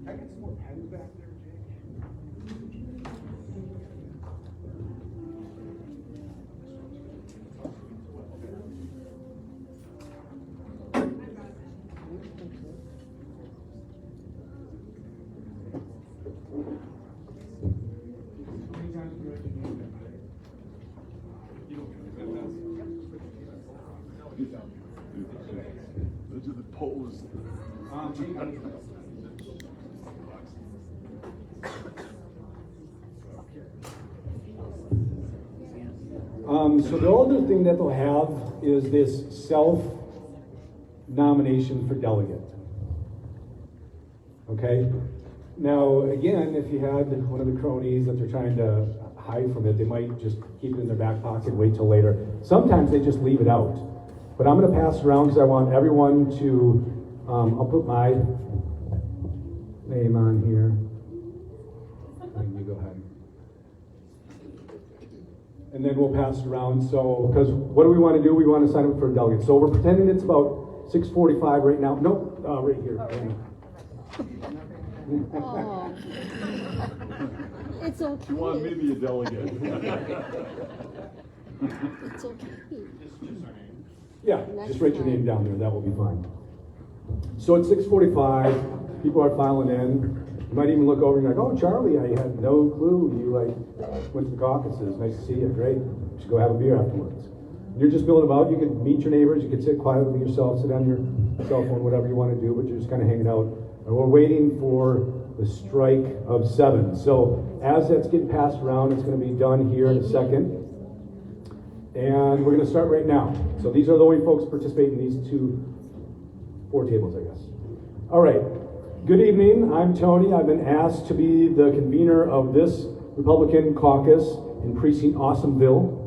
Can I get some more pens back there, Jake? How many times do you write your name down? You don't get that. Those are the pose. So the other thing that they'll have is this self-nomination for delegate. Okay? Now, again, if you had one of the cronies that they're trying to hide from it, they might just keep it in their back pocket and wait till later. Sometimes they just leave it out. But I'm going to pass it around because I want everyone to, I'll put my name on here. And you go ahead. And then we'll pass it around. So, because what do we want to do? We want to sign up for a delegate. So we're pretending it's about 6:45 right now. Nope, right here. Oh. It's okay. Well, maybe a delegate. It's okay. Yeah, just write your name down there. That will be fine. So it's 6:45. People are filing in. You might even look over and you're like, oh, Charlie, I had no clue you went to the caucuses. Nice to see you. Great. We should go have a beer afterwards. You're just milling about. You can meet your neighbors. You can sit quietly with yourself, sit on your cell phone, whatever you want to do, but you're just kind of hanging out. And we're waiting for the strike of 7. So as that's getting passed around, it's going to be done here in a second. And we're going to start right now. So these are the only folks participating in these 4 tables, I guess. All right. Good evening. I'm Tony. I've been asked to be the convener of this Republican caucus in Precinct Awesomeville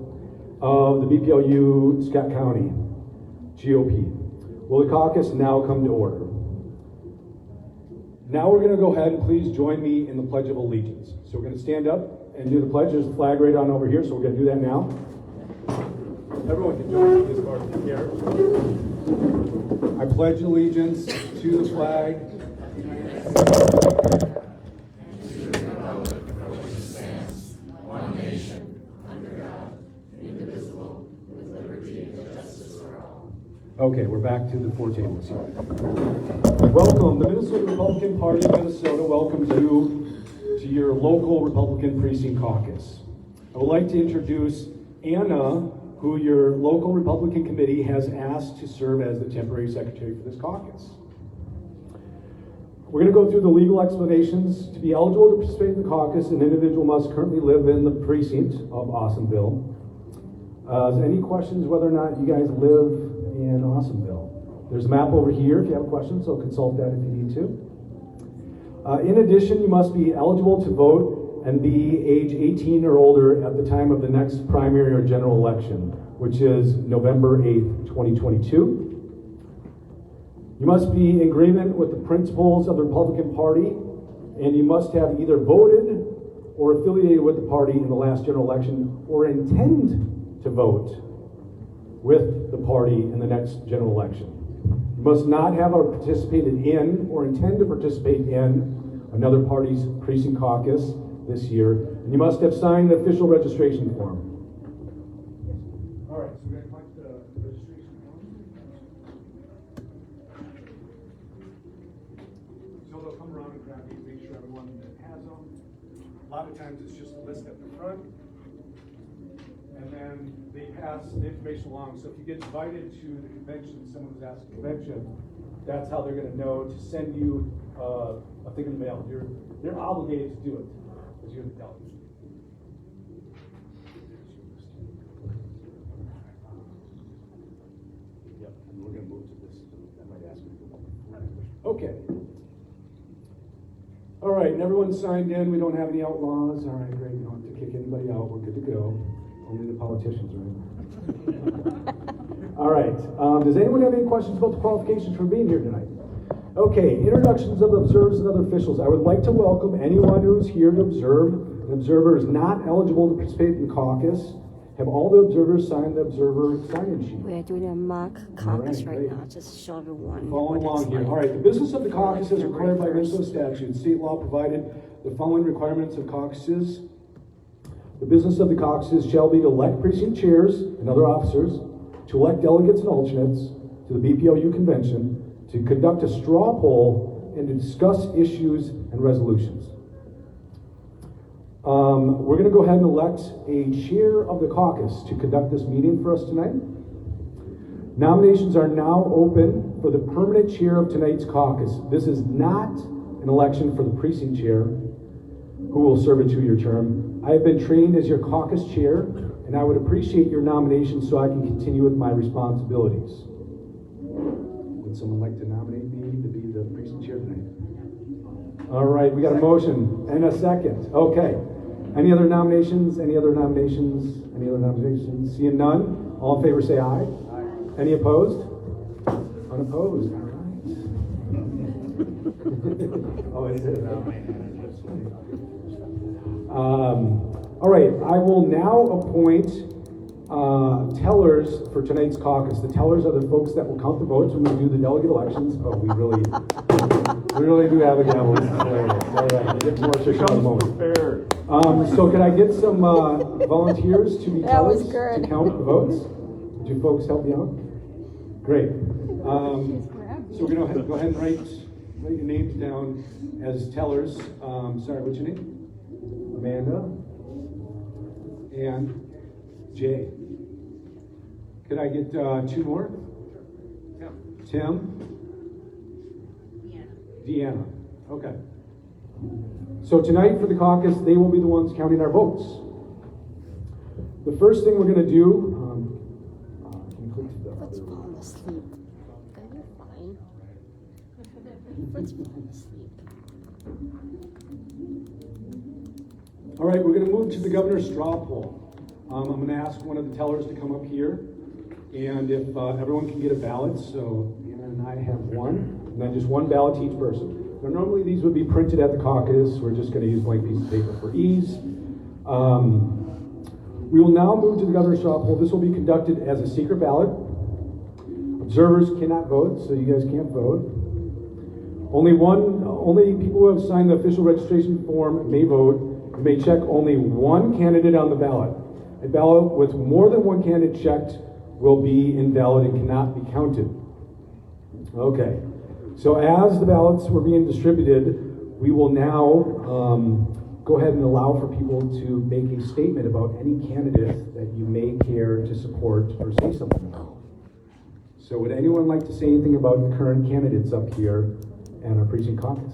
of the BPLU Scott County GOP. Will the caucus now come to order? Now we're going to go ahead and please join me in the Pledge of Allegiance. So we're going to stand up and do the pledge. There's the flag right on over here, so we're going to do that now. Everyone can join me as far as they care. I pledge allegiance to the flag Okay, we're back to the 4 tables here. Welcome, the Minnesota Republican Party of Minnesota welcomes you to your local Republican Precinct Caucus. I would like to introduce Anna, who your local Republican committee has asked to serve as the temporary secretary for this caucus. We're going to go through the legal explanations. To be eligible to participate in the caucus, an individual must currently live in the precinct of Awesomeville. Any questions whether or not you guys live in Awesomeville? There's a map over here if you have a question, so consult that if you need to. In addition, you must be eligible to vote and be age 18 or older at the time of the next primary or general election, which is November 8th, 2022. You must be in agreement with the principles of the Republican Party, and you must have either voted or affiliated with the party in the last general election or intend to vote with the party in the next general election. You must not have participated in or intend to participate in another party's precinct caucus this year, and you must have signed the official registration form. All right, so we're going to collect the registration form. So they'll come around and grab these, make sure everyone that has them. A lot of times it's just a list at the front, and then they pass the information along. So if you get invited to the convention, someone who's asked a convention, that's how they're going to know to send you a thing in the mail. They're obligated to do it because you're the delegate. Yep, and we're going to move to this. I might ask you to go. Okay. All right, and everyone's signed in. We don't have any outlaws. All right, great. We don't have to kick anybody out. We're good to go. Only the politicians, right? All right. Does anyone have any questions about the qualifications for being here tonight? Okay, introductions of observers and other officials. I would like to welcome anyone who's here to observe. An observer is not eligible to participate in the caucus. Have all the observers signed the observer sign-in sheet? We are doing a mock caucus right now, just to show everyone. Following what it's along here. like. All right, the business of the caucus is required by Minnesota statute. State law provided the following requirements of caucuses. The business of the caucuses shall be to elect precinct chairs and other officers, to elect delegates and alternates to the BPLU convention, to conduct a straw poll, and to discuss issues and resolutions. We're going to go ahead and elect a chair of the caucus to conduct this meeting for us tonight. Nominations are now open for the permanent chair of tonight's caucus. This is not an election for the precinct chair, who will serve a 2-year term. I have been trained as your caucus chair, and I would appreciate your nomination so I can continue with my responsibilities. Would someone like to nominate me to be the precinct chair tonight? All right, we got a motion and a second. Okay. Any other nominations? Any other nominations? Any other nominations? Seeing none, all in favor say aye. Aye. Any opposed? Unopposed. All right. Oh, is it? All right, I will now appoint tellers for tonight's caucus. The tellers are the folks that will count the votes when we do the delegate elections. Oh, we really do have a gavel. This is hilarious. All right, get more chicken in a moment. So can I get some volunteers to be tellers to count the votes? Would you folks help me out? Great. So we're gonna go ahead and write your names down as tellers. Sorry, what's your name? Amanda and Jay. Could I get 2 more? Tim. Deanna. Okay. So tonight for the caucus, they will be the ones counting our votes. The first thing we're going to do. Let's fall asleep. You're fine. Let's fall asleep. All right, we're going to move to the governor's straw poll. I'm going to ask one of the tellers to come up here, and if everyone can get a ballot, so Anna and I have one, and then just one ballot to each person. Now, normally these would be printed at the caucus. We're just going to use blank pieces of paper for ease. We will now move to the governor's straw poll. This will be conducted as a secret ballot. Observers cannot vote, so you guys can't vote. Only people who have signed the official registration form may vote. You may check only one candidate on the ballot. A ballot with more than one candidate checked will be invalid and cannot be counted. Okay, so as the ballots were being distributed, we will now go ahead and allow for people to make a statement about any candidate that you may care to support or say something about. So would anyone like to say anything about the current candidates up here at our precinct caucus?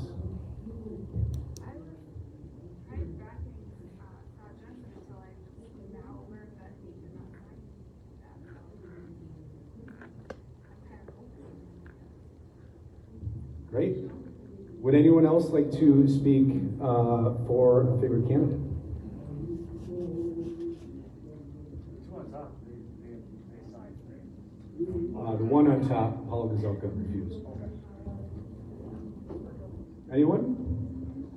Great. Would anyone else like to speak for a favorite candidate? The one on top, Paul Gazelka, refused. Anyone?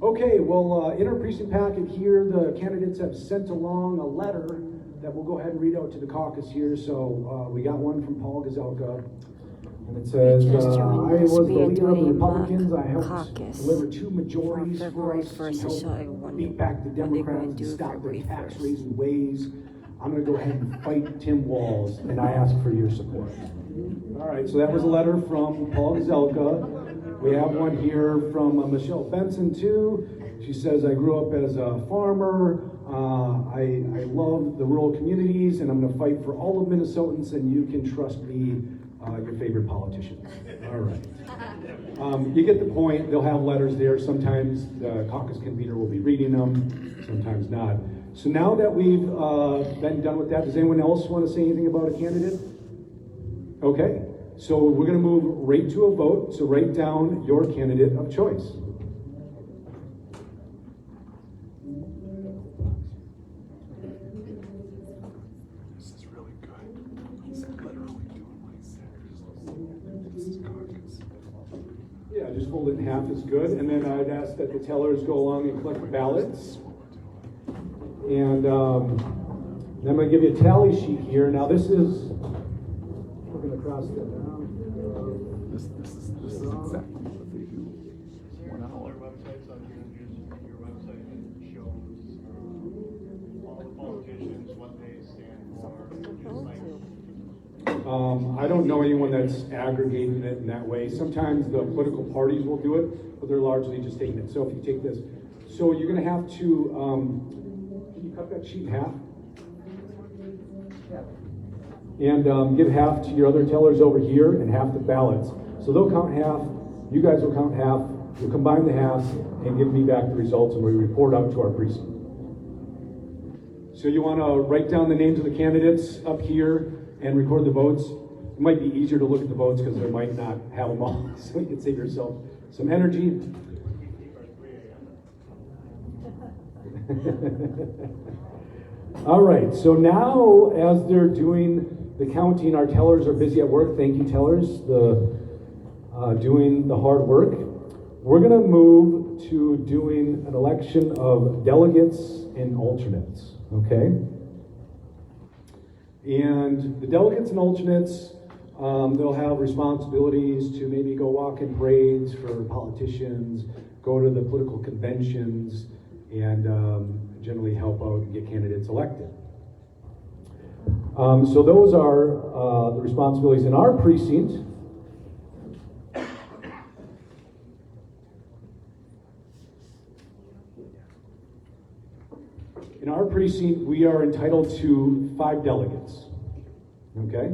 Okay, well, in our precinct packet here, the candidates have sent along a letter that we'll go ahead and read out to the caucus here. So we got one from Paul Gazelka. And it says, I was the leader of the Republicans. I helped deliver 2 majorities for us to help beat back the Democrats and stop their tax-raising ways. I'm going to go ahead and fight Tim Walz, and I ask for your support. All right, so that was a letter from Paul Gazelka. We have one here from Michelle Benson, too. She says, I grew up as a farmer. I love the rural communities, and I'm going to fight for all of Minnesotans, and you can trust me. Your favorite politician. All right. You get the point. They'll have letters there. Sometimes the caucus convener will be reading them, sometimes not. So now that we've been done with that, does anyone else want to say anything about a candidate? Okay. So we're going to move right to a vote. So write down your candidate of choice. Yeah, just fold it in half is good. And then I'd ask that the tellers go along and collect the ballots. And then I'm going to give you a tally sheet here. Now this is, we're going to cross that down. This is exactly what they do. 1 hour. Their websites on your website that shows all the politicians, what they stand for. I don't know anyone that's aggregating it in that way. Sometimes the political parties will do it, but they're largely just taking it. So if you take this, so you're going to have to, can you cut that sheet in half? Yeah. and give half to your other tellers over here and half the ballots. So they'll count half, you guys will count half, you'll combine the halves and give me back the results, and we report out to our precinct. So you want to write down the names of the candidates up here and record the votes. It might be easier to look at the votes because they might not have them all, so you can save yourself some energy. All right, so now as they're doing the counting, our tellers are busy at work. Thank you, tellers, doing the hard work. We're going to move to doing an election of delegates and alternates, okay? And the delegates and alternates, they'll have responsibilities to maybe go walk in parades for politicians, go to the political conventions, and generally help out and get candidates elected. So those are the responsibilities in our precinct. In our precinct, we are entitled to 5 delegates, okay?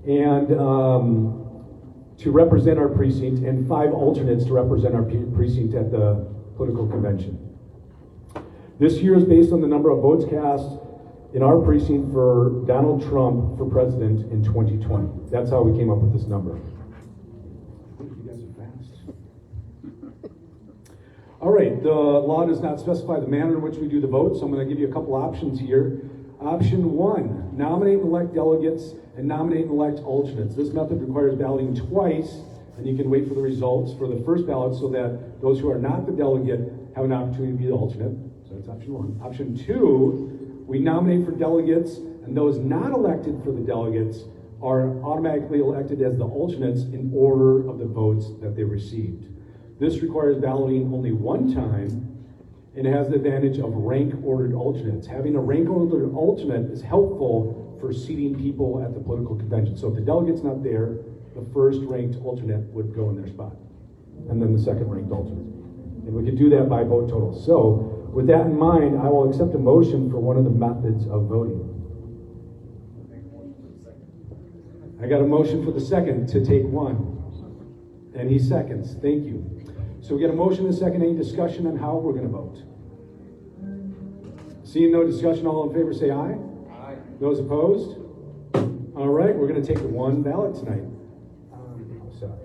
And to represent our precinct, and 5 alternates to represent our precinct at the political convention. This year is based on the number of votes cast in our precinct for Donald Trump for president in 2020. That's how we came up with this number. You guys are fast. All right, the law does not specify the manner in which we do the vote, so I'm going to give you a couple options here. Option 1, nominate and elect delegates and nominate and elect alternates. This method requires balloting twice, and you can wait for the results for the first ballot so that those who are not the delegate have an opportunity to be the alternate. So that's option 1. Option 2, we nominate for delegates, and those not elected for the delegates are automatically elected as the alternates in order of the votes that they received. This requires balloting only one time, and it has the advantage of rank-ordered alternates. Having a rank-ordered alternate is helpful for seating people at the political convention. So if the delegate's not there, the first ranked alternate would go in their spot, and then the second ranked alternate. And we could do that by vote total. So with that in mind, I will accept a motion for one of the methods of voting. I got a motion for the second to take one. And he seconds. Thank you. So we got a motion and a second. Any discussion on how we're going to vote? Seeing no discussion, all in favor say aye. Aye. Those opposed? All right, we're going to take one ballot tonight. Sorry.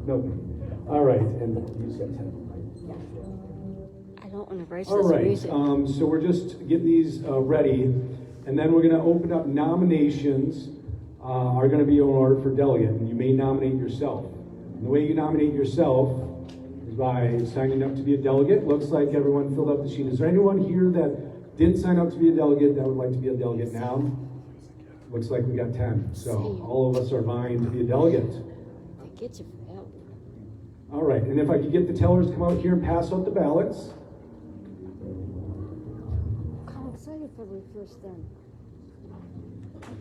No. All right, and you said 10, right? I don't want to write this All right, music. so we're just getting these ready, and then we're going to open up nominations. Are going to be in order for delegate, and you may nominate yourself. And the way you nominate yourself is by signing up to be a delegate. Looks like everyone filled out the sheet. Is there anyone here that didn't sign up to be a delegate that would like to be a delegate now? Looks like we got 10. So all of us are vying to be a delegate. I get you for help. All right, and if I could get the tellers to come out here and pass out the ballots. I'm excited for the first then.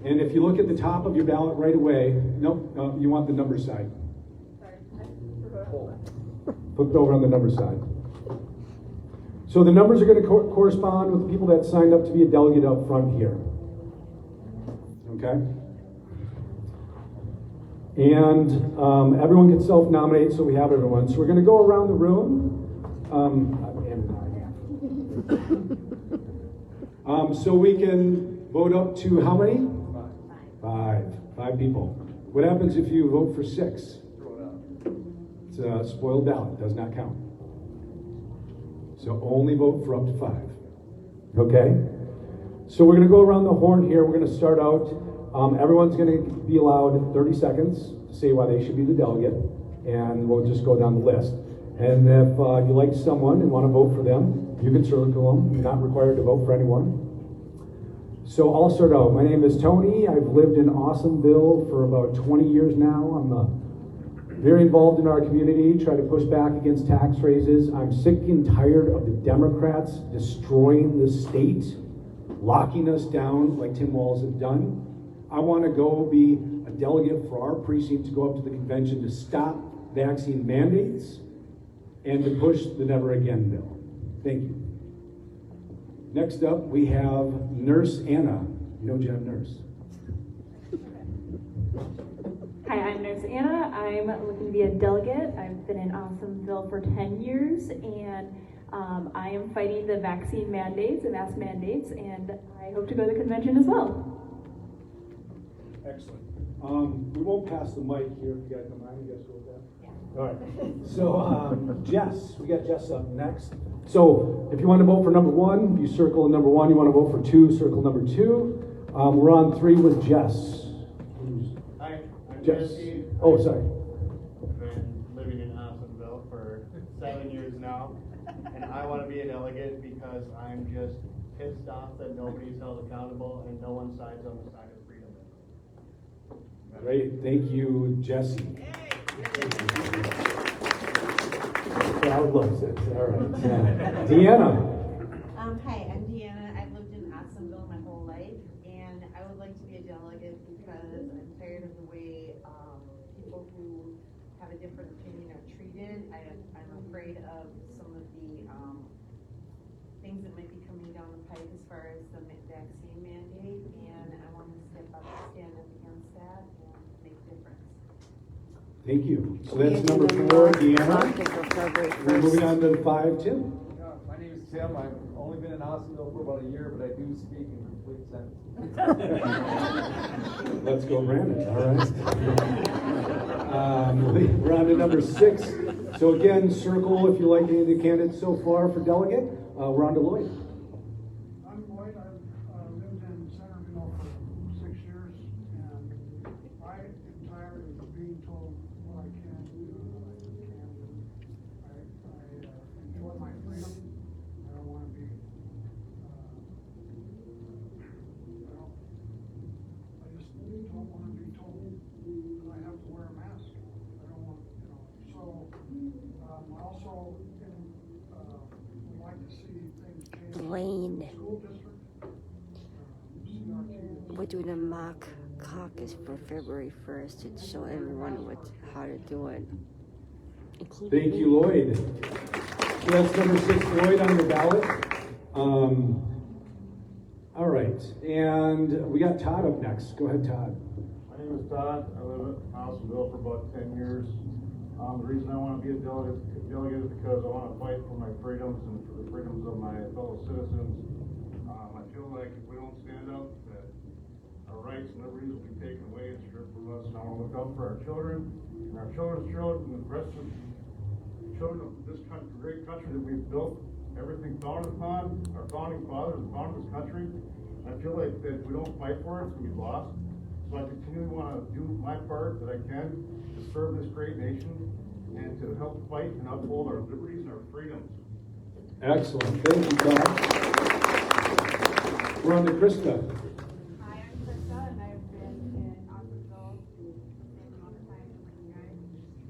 And if you look at the top of your ballot right away, nope, you want the number side. Flip it over on the number side. So the numbers are going to correspond with the people that signed up to be a delegate up front here. Okay? And everyone can self-nominate, so we have everyone. So we're going to go around the room. So we can vote up to how many? 5 people. What happens if you vote for 6? Throw it out. It's a spoiled ballot, does not count. So only vote for up to 5. Okay? So we're going to go around the horn here. We're going to start out. Everyone's going to be allowed 30 seconds to say why they should be the delegate, and we'll just go down the list. And if you like someone and want to vote for them, you can circle them. You're not required to vote for anyone. So I'll start out. My name is Tony. I've lived in Awesomeville for about 20 years now. I'm very involved in our community, try to push back against tax raises. I'm sick and tired of the Democrats destroying the state, locking us down like Tim Walz have done. I want to go be a delegate for our precinct to go up to the convention to stop vaccine mandates and to push the Never Again bill. Thank you. Next up, we have Nurse Anna. You know Jen Nurse. Hi, I'm Nurse Anna. I'm looking to be a delegate. I've been in Awesomeville for 10 years, and I am fighting the vaccine mandates, the mask mandates, and I hope to go to the convention as well. Excellent. We won't pass the mic here if you guys don't mind. You guys go with that? Yeah. All right. So, Jess, we got Jess up next. So, if you want to vote for number 1, you circle number 1. You want to vote for 2, circle number 2. We're on 3 with Jess. Hi, I'm Jess. Jesse. Oh, sorry. I've been living in Awesomeville for 7 years now, and I want to be a delegate because I'm just pissed off that nobody's held accountable and no one sides on the side of freedom. Great. Thank you, Jesse. Crowd loves it. All right. Deanna. Hi, I'm Deanna. I've lived in Awesomeville my whole life, and I would like to be a delegate because I'm tired of the way people who have a different opinion are treated. I'm afraid of some of the things that might be coming down the pike as far as the vaccine mandate, and I want to stand up against that and make a difference. Thank you. So that's number 4, Deanna. We're moving on to 5, Tim. My name is Tim. I've only been in Awesomeville for about a year, but I do speak in complete sentences. Let's go, Brandon. All right. We're on to number 6. So again, circle if you like any of the candidates so far for delegate. We're on to Lloyd. I'm Lloyd. I've lived in Centerville for 6 years, and I am tired of being told what I can do and what I can't do. I enjoy my freedom. I don't want to be, I just don't want to be told that I have to wear a mask. I don't want, so I also would like to see things change. Dwayne. School district, CRT. We're doing a mock caucus for February 1st to show everyone how to do it. Thank you, Lloyd. So that's number 6, Lloyd, on the ballot. All right, and we got Todd up next. Go ahead, Todd. My name is Todd. I live in Awesomeville for about 10 years. The reason I want to be a delegate is because I want to fight for my freedoms and for the freedoms of my fellow citizens. I feel like if we don't stand up, that our rights and liberties will be taken away and stripped from us. And I want to look out for our children and our children's children and the rest of the children of this country, great country that we've built everything founded upon. Our founding fathers founded this country. I feel like that if we don't fight for it, it's going to be lost. So I continually want to do my part that I can to serve this great nation and to help fight and uphold our liberties and our freedoms. Excellent. Thank you, Todd. We're on to Krista. Hi, I'm Krista, and I've been in Awesomeville the same amount of time as you guys,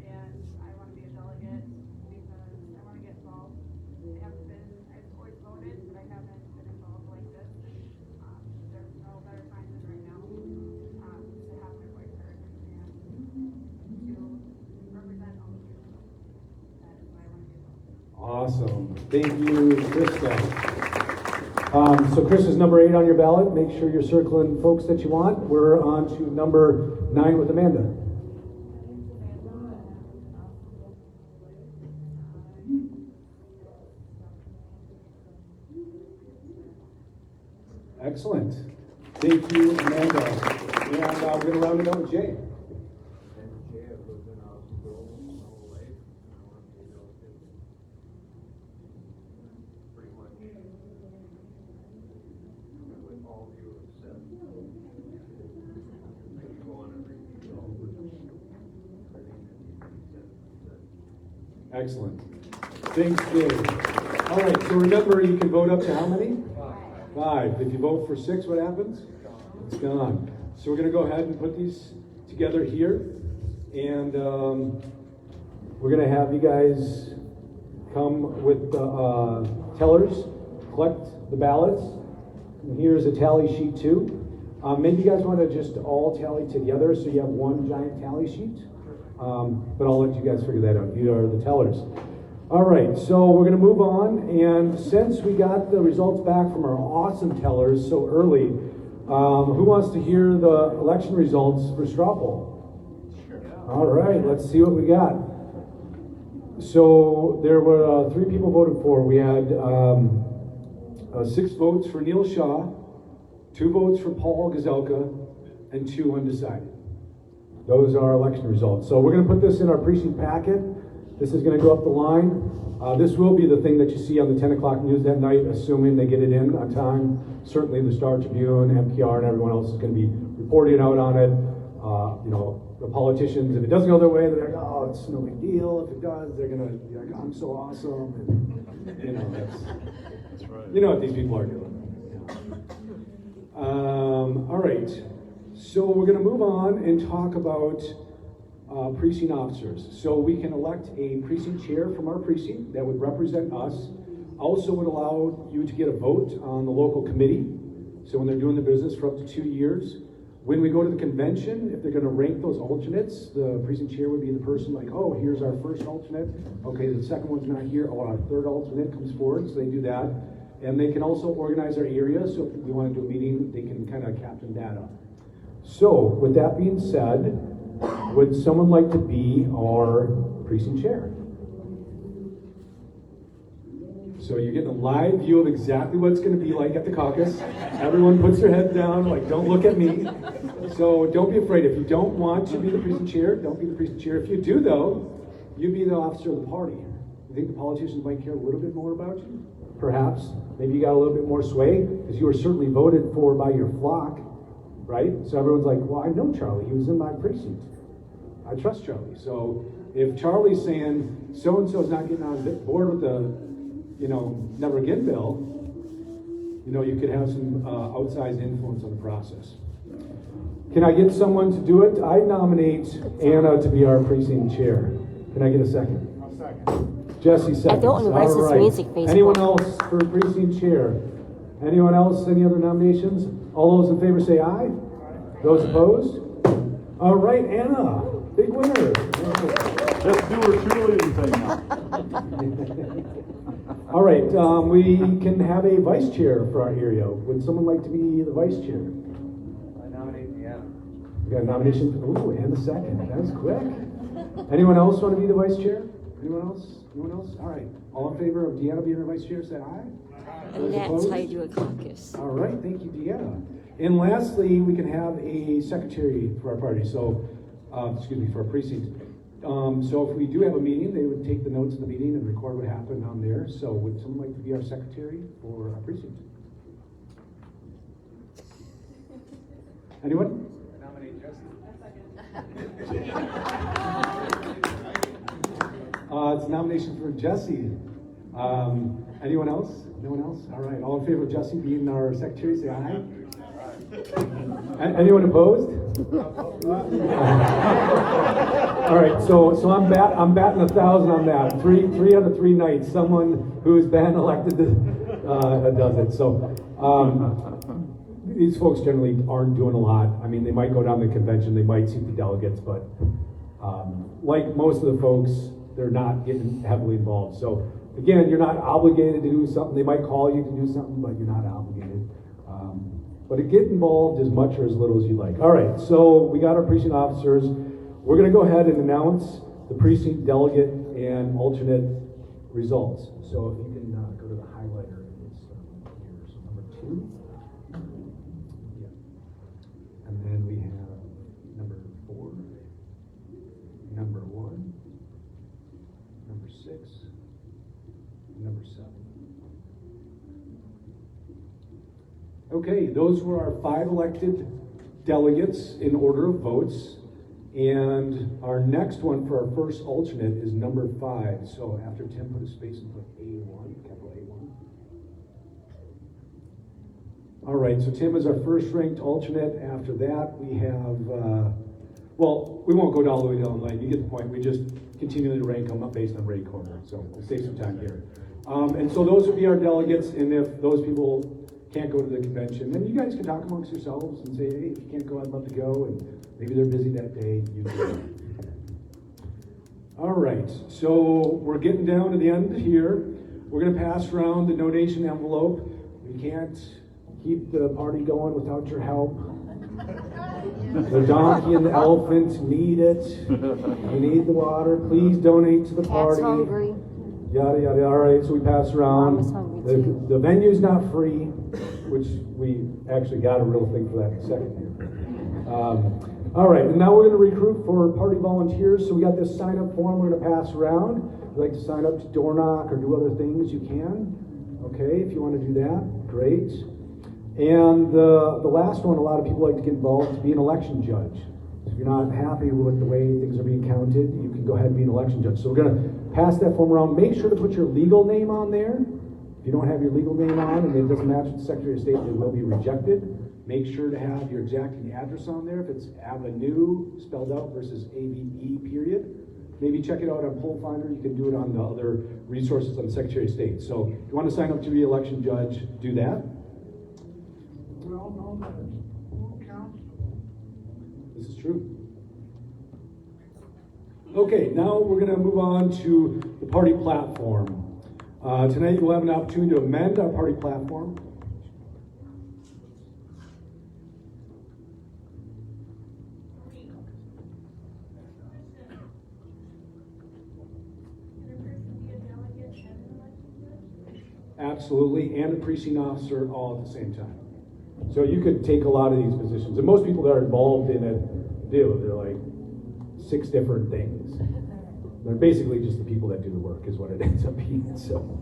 and I want to be a delegate because I want to get involved. I've always voted, but I haven't been involved like this, and there's no better time than right now to have my voice heard and to represent all of you. That is why I want to be a delegate. Awesome. Thank you, Krista. So Chris is number 8 on your ballot. Make sure you're circling folks that you want. We're on to number 9 with Amanda. Excellent. Thank you, Amanda. And we're going to round it out with Jay. Excellent. Thanks, Dave. All right, so remember, you can vote up to how many? 5. If you vote for 6, what happens? It's gone. So we're going to go ahead and put these together here. And we're going to have you guys come with tellers, collect the ballots. And here's a tally sheet too. Maybe you guys want to just all tally together so you have one giant tally sheet. But I'll let you guys figure that out. You are the tellers. All right, so we're going to move on, and since we got the results back from our awesome tellers so early, who wants to hear the election results for straw poll? Sure. All right, let's see what we got. So there were 3 people voted for. We had 6 votes for Neil Shaw, 2 votes for Paul Gazelka, and 2 undecided. Those are our election results. So we're going to put this in our precinct packet. This is going to go up the line. This will be the thing that you see on the 10 o'clock news that night, assuming they get it in on time. Certainly the Star Tribune, NPR, and everyone else is going to be reporting out on it. You know, the politicians, if it doesn't go their way, they're like, oh, it's no big deal. If it does, they're going to be like, I'm so awesome. And, you know, that's right. You know what these people are doing. All right. So we're going to move on and talk about precinct officers. So we can elect a precinct chair from our precinct that would represent us. Also would allow you to get a vote on the local committee. So when they're doing the business for up to 2 years. When we go to the convention, if they're going to rank those alternates, the precinct chair would be the person like, oh, here's our first alternate. Okay, the second one's not here. Oh, our third alternate comes forward. So they do that. And they can also organize our area. So if we want to do a meeting, they can kind of captain that up. So with that being said, would someone like to be our precinct chair? So you're getting a live view of exactly what it's going to be like at the caucus. Everyone puts their head down, like, don't look at me. So don't be afraid. If you don't want to be the precinct chair, don't be the precinct chair. If you do, though, you be the officer of the party. You think the politicians might care a little bit more about you? Perhaps. Maybe you got a little bit more sway, because you were certainly voted for by your flock, right? So everyone's like, well, I know Charlie. He was in my precinct. I trust Charlie. So if Charlie's saying so-and-so's not getting on board with the Never Again bill, you could have some outsized influence on the process. Can I get someone to do it? I nominate Anna to be our precinct chair. Can I get a second? I'll second. Jesse seconds. I don't want to write this music Facebook. Anyone else for precinct chair? Anyone else? Any other nominations? All those in favor say aye. Aye. Those opposed? All right, Anna, big winner. Let's do her cheerleading thing now. All right, we can have a vice chair for our area. Would someone like to be the vice chair? I nominate Deanna. We got a nomination. Ooh, and a second. That was quick. Anyone else want to be the vice chair? Anyone else? Anyone else? All right. All in favor of Deanna being our vice chair, say aye. And that's how you do a caucus. All right, thank you, Deanna. And lastly, we can have a secretary for our party. So, for our precinct. So if we do have a meeting, they would take the notes of the meeting and record what happened on there. So would someone like to be our secretary for our precinct? Anyone? I nominate Jesse. It's a nomination for Jesse. Anyone else? No one else? All right. All in favor of Jesse being our secretary, say aye. Anyone opposed? All right, so I'm batting 1,000 on that. Three out of 3 nights, someone who's been elected does it. So these folks generally aren't doing a lot. I mean, they might go down to the convention, they might seat the delegates, but like most of the folks, they're not getting heavily involved. So again, you're not obligated to do something. They might call you to do something, but you're not obligated. But to get involved as much or as little as you like. All right, so we got our precinct officers. We're going to go ahead and announce the precinct delegate and alternate results. So if you can go to the highlighter, it's here. So number 2. Yeah. And then we have number 4, number 1, number 6, and number 7. Okay, those were our 5 elected delegates in order of votes. And our next one for our first alternate is number 5. So after Tim, put a space and put A1, capital A1. All right, so Tim is our first ranked alternate. After that, we have, we won't go all the way down the line. You get the point. We just continually rank them up based on rate corner. So we'll save some time here. And so those would be our delegates. And if those people can't go to the convention, then you guys can talk amongst yourselves and say, hey, if you can't go, I'd love to go. And maybe they're busy that day. All right, so we're getting down to the end here. We're going to pass around the donation envelope. We can't keep the party going without your help. The donkey and the elephant need it. We need the water. Please donate to the party. Cat's hungry. Yada, yada. All right, so we pass around. Mom is hungry too. The venue's not free, which we actually got a real thing for that in a second here. All right, and now we're going to recruit for party volunteers. So we got this sign-up form we're going to pass around. If you'd like to sign up to door knock or do other things, you can. Okay, if you want to do that, great. And the last one, a lot of people like to get involved, is be an election judge. So if you're not happy with the way things are being counted, you can go ahead and be an election judge. So we're going to pass that form around. Make sure to put your legal name on there. If you don't have your legal name on and it doesn't match with the Secretary of State, it will be rejected. Make sure to have your exacting address on there. If it's Avenue spelled out versus AVE period, maybe check it out on Poll Finder. You can do it on the other resources on the Secretary of State. So if you want to sign up to be election judge, do that. We all know that who counts. This is true. Okay, now we're going to move on to the party platform. Tonight we'll have an opportunity to amend our party platform. Absolutely, and a precinct officer all at the same time. So you could take a lot of these positions, and most people that are involved in it do. They're like 6 different things. They're basically just the people that do the work is what it ends up being. So,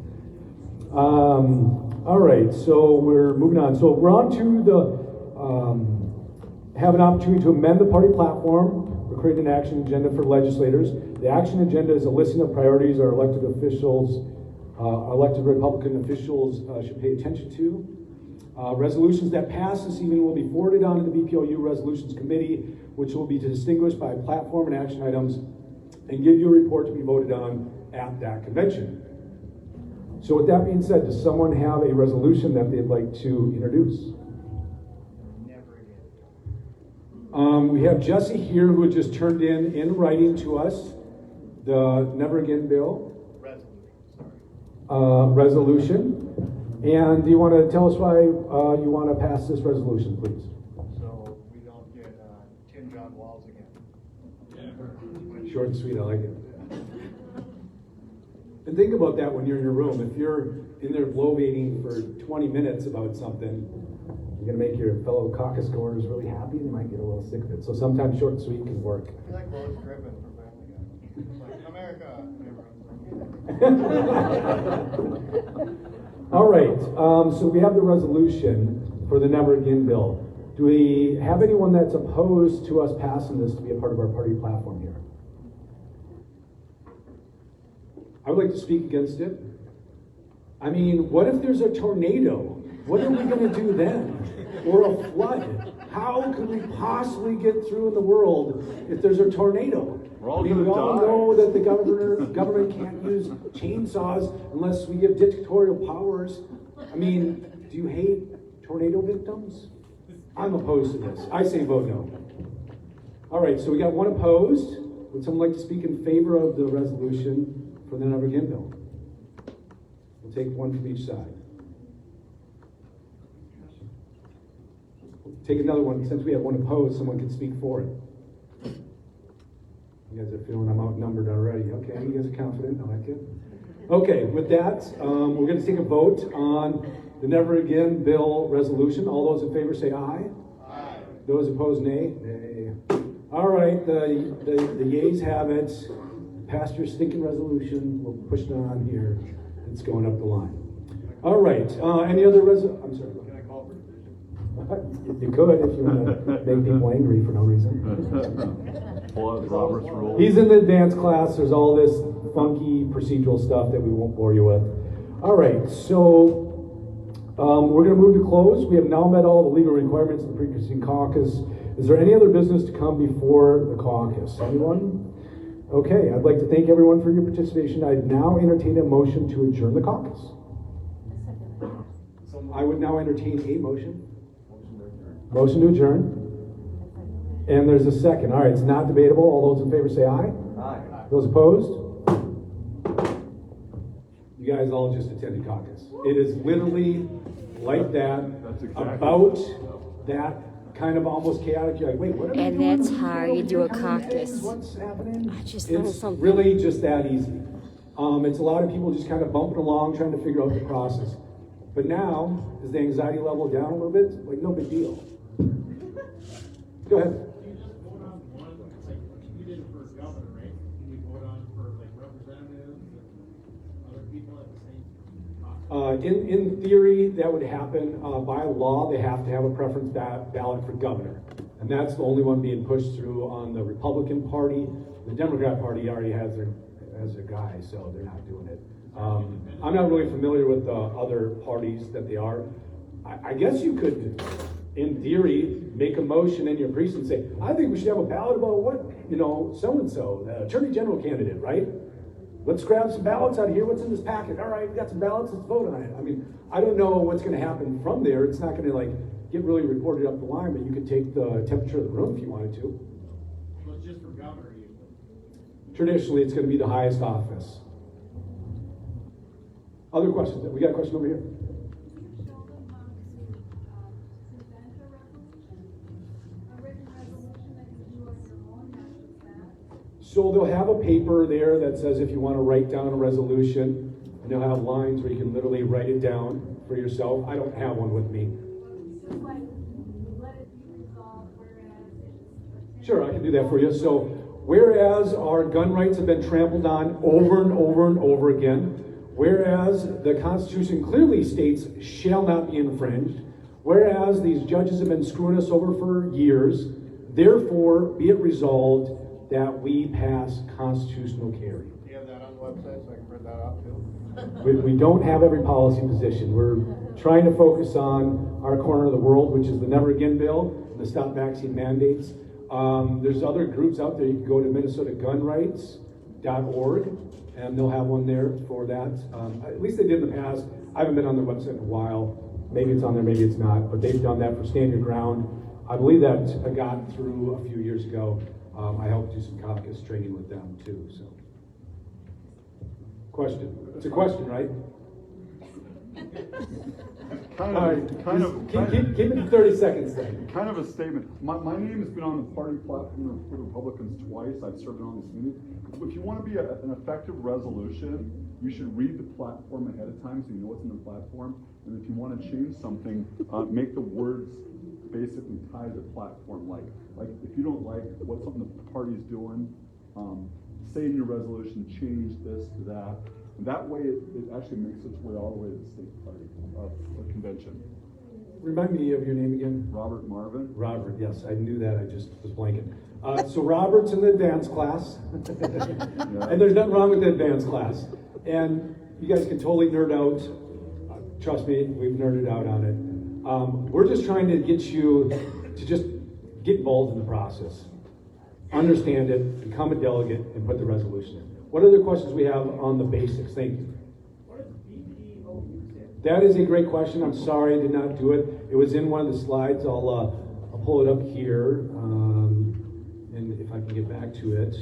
all right, so we're moving on. So we're on to the have an opportunity to amend the party platform. We're creating an action agenda for legislators. The action agenda is a listing of priorities our elected officials, elected Republican officials should pay attention to. Resolutions that pass this evening will be forwarded on to the BPOU Resolutions Committee, which will be distinguished by platform and action items and give you a report to be voted on at that convention. So with that being said, does someone have a resolution that they'd like to introduce? We have Jesse here who had just turned in writing to us the Never Again bill. Resolution. And do you want to tell us why you want to pass this resolution, please? So we don't get tinge on walls again. Short and sweet, I like it. And think about that when you're in your room. If you're in there bloviating for 20 minutes about something, you're going to make your fellow caucus goers really happy. They might get a little sick of it. So sometimes short and sweet can work. I feel like Lois Griffin from Family Guy. It's like, America. All right, so we have the resolution for the Never Again bill. Do we have anyone that's opposed to us passing this to be a part of our party platform here? I would like to speak against it. I mean, what if there's a tornado? What are we going to do then? Or a flood? How could we possibly get through in the world if there's a tornado? We all know that the government can't use chainsaws unless we give dictatorial powers. I mean, do you hate tornado victims? I'm opposed to this. I say vote no. All right, so we got one opposed. Would someone like to speak in favor of the resolution for the Never Again bill? We'll take one from each side. Take another one. Since we have one opposed, someone can speak for it. You guys are feeling I'm outnumbered already. Okay, you guys are confident. I like it. Okay, with that, we're going to take a vote on the Never Again bill resolution. All those in favor say aye. Aye. Those opposed, nay. Nay. All right, the yeas have it. Pass your stinking resolution. We'll push it on here. It's going up the line. All right. Any other I'm sorry. Can I call for division? You could if you want to make people angry for no reason. Robert's rules. He's in the dance class. There's all this funky procedural stuff that we won't bore you with. All right, so we're going to move to close. We have now met all the legal requirements of the pre-existing caucus. Is there any other business to come before the caucus? Anyone? Okay, I'd like to thank everyone for your participation. I'd now entertain a motion to adjourn the caucus. I would now entertain a motion. Motion to adjourn. And there's a second. All right, it's not debatable. All those in favor say aye. Aye. Those opposed? You guys all just attended caucus. It is literally like that, That's exactly about that kind of almost chaotic. You're like, wait, what are we And doing? that's What are how we you doing do a over here? How many caucus. things? What's happening? I just learned It's something. really just that easy. It's a lot of people just kind of bumping along, trying to figure out the process. But now, is the anxiety level down a little bit? Like, no big deal. Go ahead. You just vote on one, it's like you did it for governor, right? And you vote on for like representatives and other people at the same time. In theory, that would happen. By law, they have to have a preference ballot for governor. And that's the only one being pushed through on the Republican Party. The Democrat Party already has their guy, so they're not doing it. I'm not really familiar with the other parties that they are. I guess you could, in theory, make a motion in your precinct and say, I think we should have a ballot about what, so-and-so, the Attorney General candidate, right? Let's grab some ballots out of here. What's in this packet? All right, we got some ballots. Let's vote on it. I mean, I don't know what's going to happen from there. It's not going to get really reported up the line, but you could take the temperature of the room if you wanted to. So it's just for governor usually. Traditionally, it's going to be the highest office. Other questions? We got a question over here. So they'll have a paper there that says if you want to write down a resolution, and they'll have lines where you can literally write it down for yourself. I don't have one with me. Sure, I can do that for you. So, whereas our gun rights have been trampled on over and over and over again, whereas the Constitution clearly states shall not be infringed, whereas these judges have been screwing us over for years, therefore be it resolved that we pass constitutional carry. Do you have that on the website so I can print that out too? We don't have every policy position. We're trying to focus on our corner of the world, which is the Never Again bill, the Stop Vaccine Mandates. There's other groups out there. You can go to minnesotagunrights.org, and they'll have one there for that. At least they did in the past. I haven't been on their website in a while. Maybe it's on there, maybe it's not. But they've done that for Stand Your Ground. I believe that got through a few years ago. I helped do some caucus training with them too. So, question? It's a question, right? Keep it to 30 seconds then. Kind of a statement. My name has been on the party platform for the Republicans twice. I've served on this meeting. If you want to be an effective resolution, you should read the platform ahead of time so you know what's in the platform. And if you want to change something, make the words basically tie the platform. Like if you don't like what something the party's doing, say in your resolution, change this to that. And that way it actually makes its way all the way to the state party convention. Remind me of your name again. Robert Marvin. Robert, yes, I knew that. I just was blanking. So Robert's in the advanced class. Yeah. And there's nothing wrong with the advanced class. And you guys can totally nerd out. Trust me, we've nerded out on it. We're just trying to get you to just get involved in the process. Understand it, become a delegate, and put the resolution in. What other questions we have on the basics? Thank you. What is BPO? That is a great question. I'm sorry I did not do it. It was in one of the slides. I'll pull it up here, and if I can get back to it.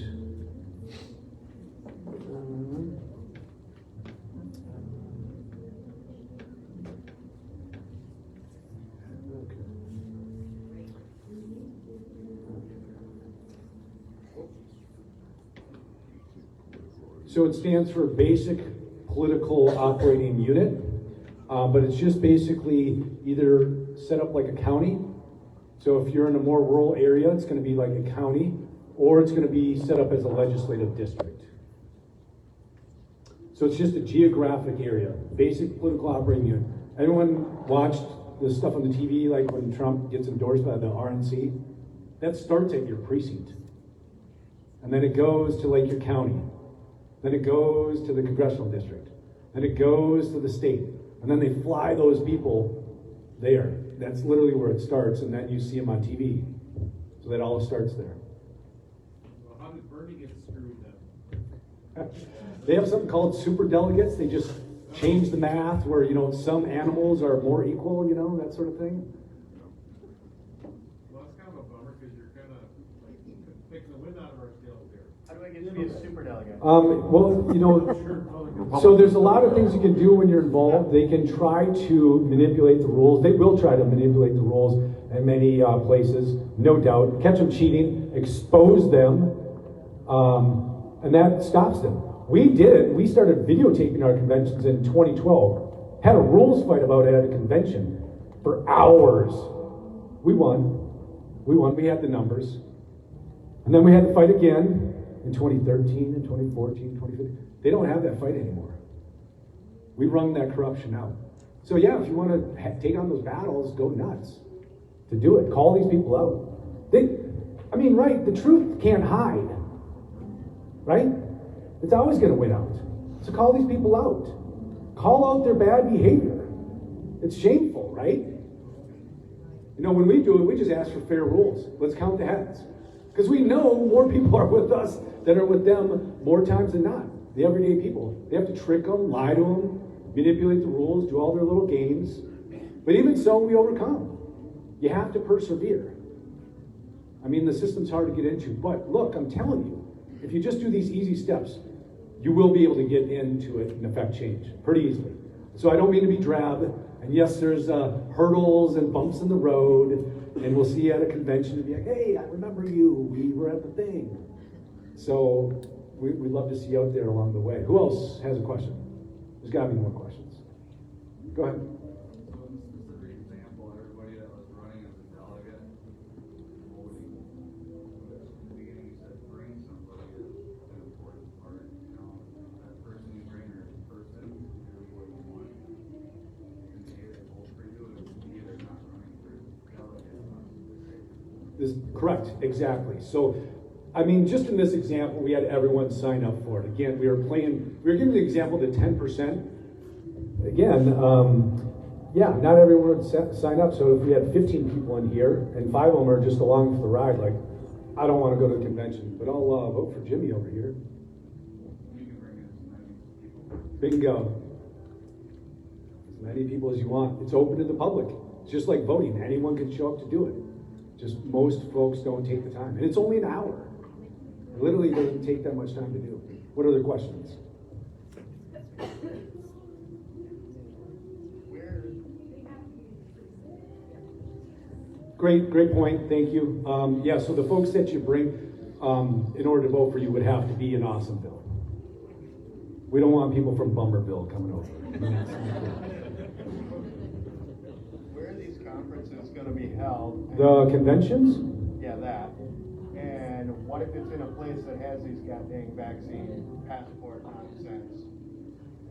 So it stands for Basic Political Operating Unit, but it's just basically either set up like a county. So if you're in a more rural area, it's going to be like a county, or it's going to be set up as a legislative district. So it's just a geographic area, Basic Political Operating Unit. Anyone watched the stuff on the TV, like when Trump gets endorsed by the RNC? That starts at your precinct. And then it goes to like your county. Then it goes to the congressional district. Then it goes to the state. And then they fly those people there. That's literally where it starts, and then you see them on TV. So that all starts there. Well, how did Bernie get screwed then? They have something called super delegates. They just change the math where, some animals are more equal, that sort of thing. Well, that's kind of a bummer because you're kind of like taking the wind out of our sails here. How do I get to be a super delegate? Well, you know, so there's a lot of things you can do when you're involved. They can try to manipulate the rules. They will try to manipulate the rules in many places, no doubt. Catch them cheating, expose them, and that stops them. We did. We started videotaping our conventions in 2012. Had a rules fight about it at a convention for hours. We won. We had the numbers. And then we had to fight again in 2013 and 2014, 2015. They don't have that fight anymore. We wrung that corruption out. So yeah, if you want to take on those battles, go nuts to do it. Call these people out. Right, the truth can't hide. Right? It's always going to win out. So call these people out. Call out their bad behavior. It's shameful, right? You know, when we do it, we just ask for fair rules. Let's count the heads. Because we know more people are with us than are with them more times than not. The everyday people. They have to trick them, lie to them, manipulate the rules, do all their little games. But even so, we overcome. You have to persevere. I mean, the system's hard to get into. But look, I'm telling you, if you just do these easy steps, you will be able to get into it and affect change pretty easily. So I don't mean to be drab. And yes, there's hurdles and bumps in the road. And we'll see you at a convention and be like, hey, I remember you. We were at the thing. So we'd love to see you out there along the way. Who else has a question? There's got to be more questions. Go ahead. So in this specific example, everybody that was running as a delegate, voting, in the beginning you said bring somebody is an important part. You know, that person you bring or person, here's what you want. And they either vote for you or either not running for delegate. This correct, exactly. So, I mean, just in this example, we had everyone sign up for it. Again, we were giving the example to 10%. Again, yeah, not everyone would sign up. So if we had 15 people in here, and 5 of them are just along for the ride, like, I don't want to go to the convention, but I'll vote for Jimmy over here. You can bring in as many people. Bingo. As many people as you want. It's open to the public. It's just like voting. Anyone can show up to do it. Just most folks don't take the time. And it's only an hour. It literally doesn't take that much time to do. What other questions? Great point. Thank you. Yeah, so the folks that you bring in order to vote for you would have to be in Awesomeville. We don't want people from Bummerville coming over. Where are these conferences going to be held? The conventions? Yeah, that. And what if it's in a place that has these goddamn vaccine passport nonsense?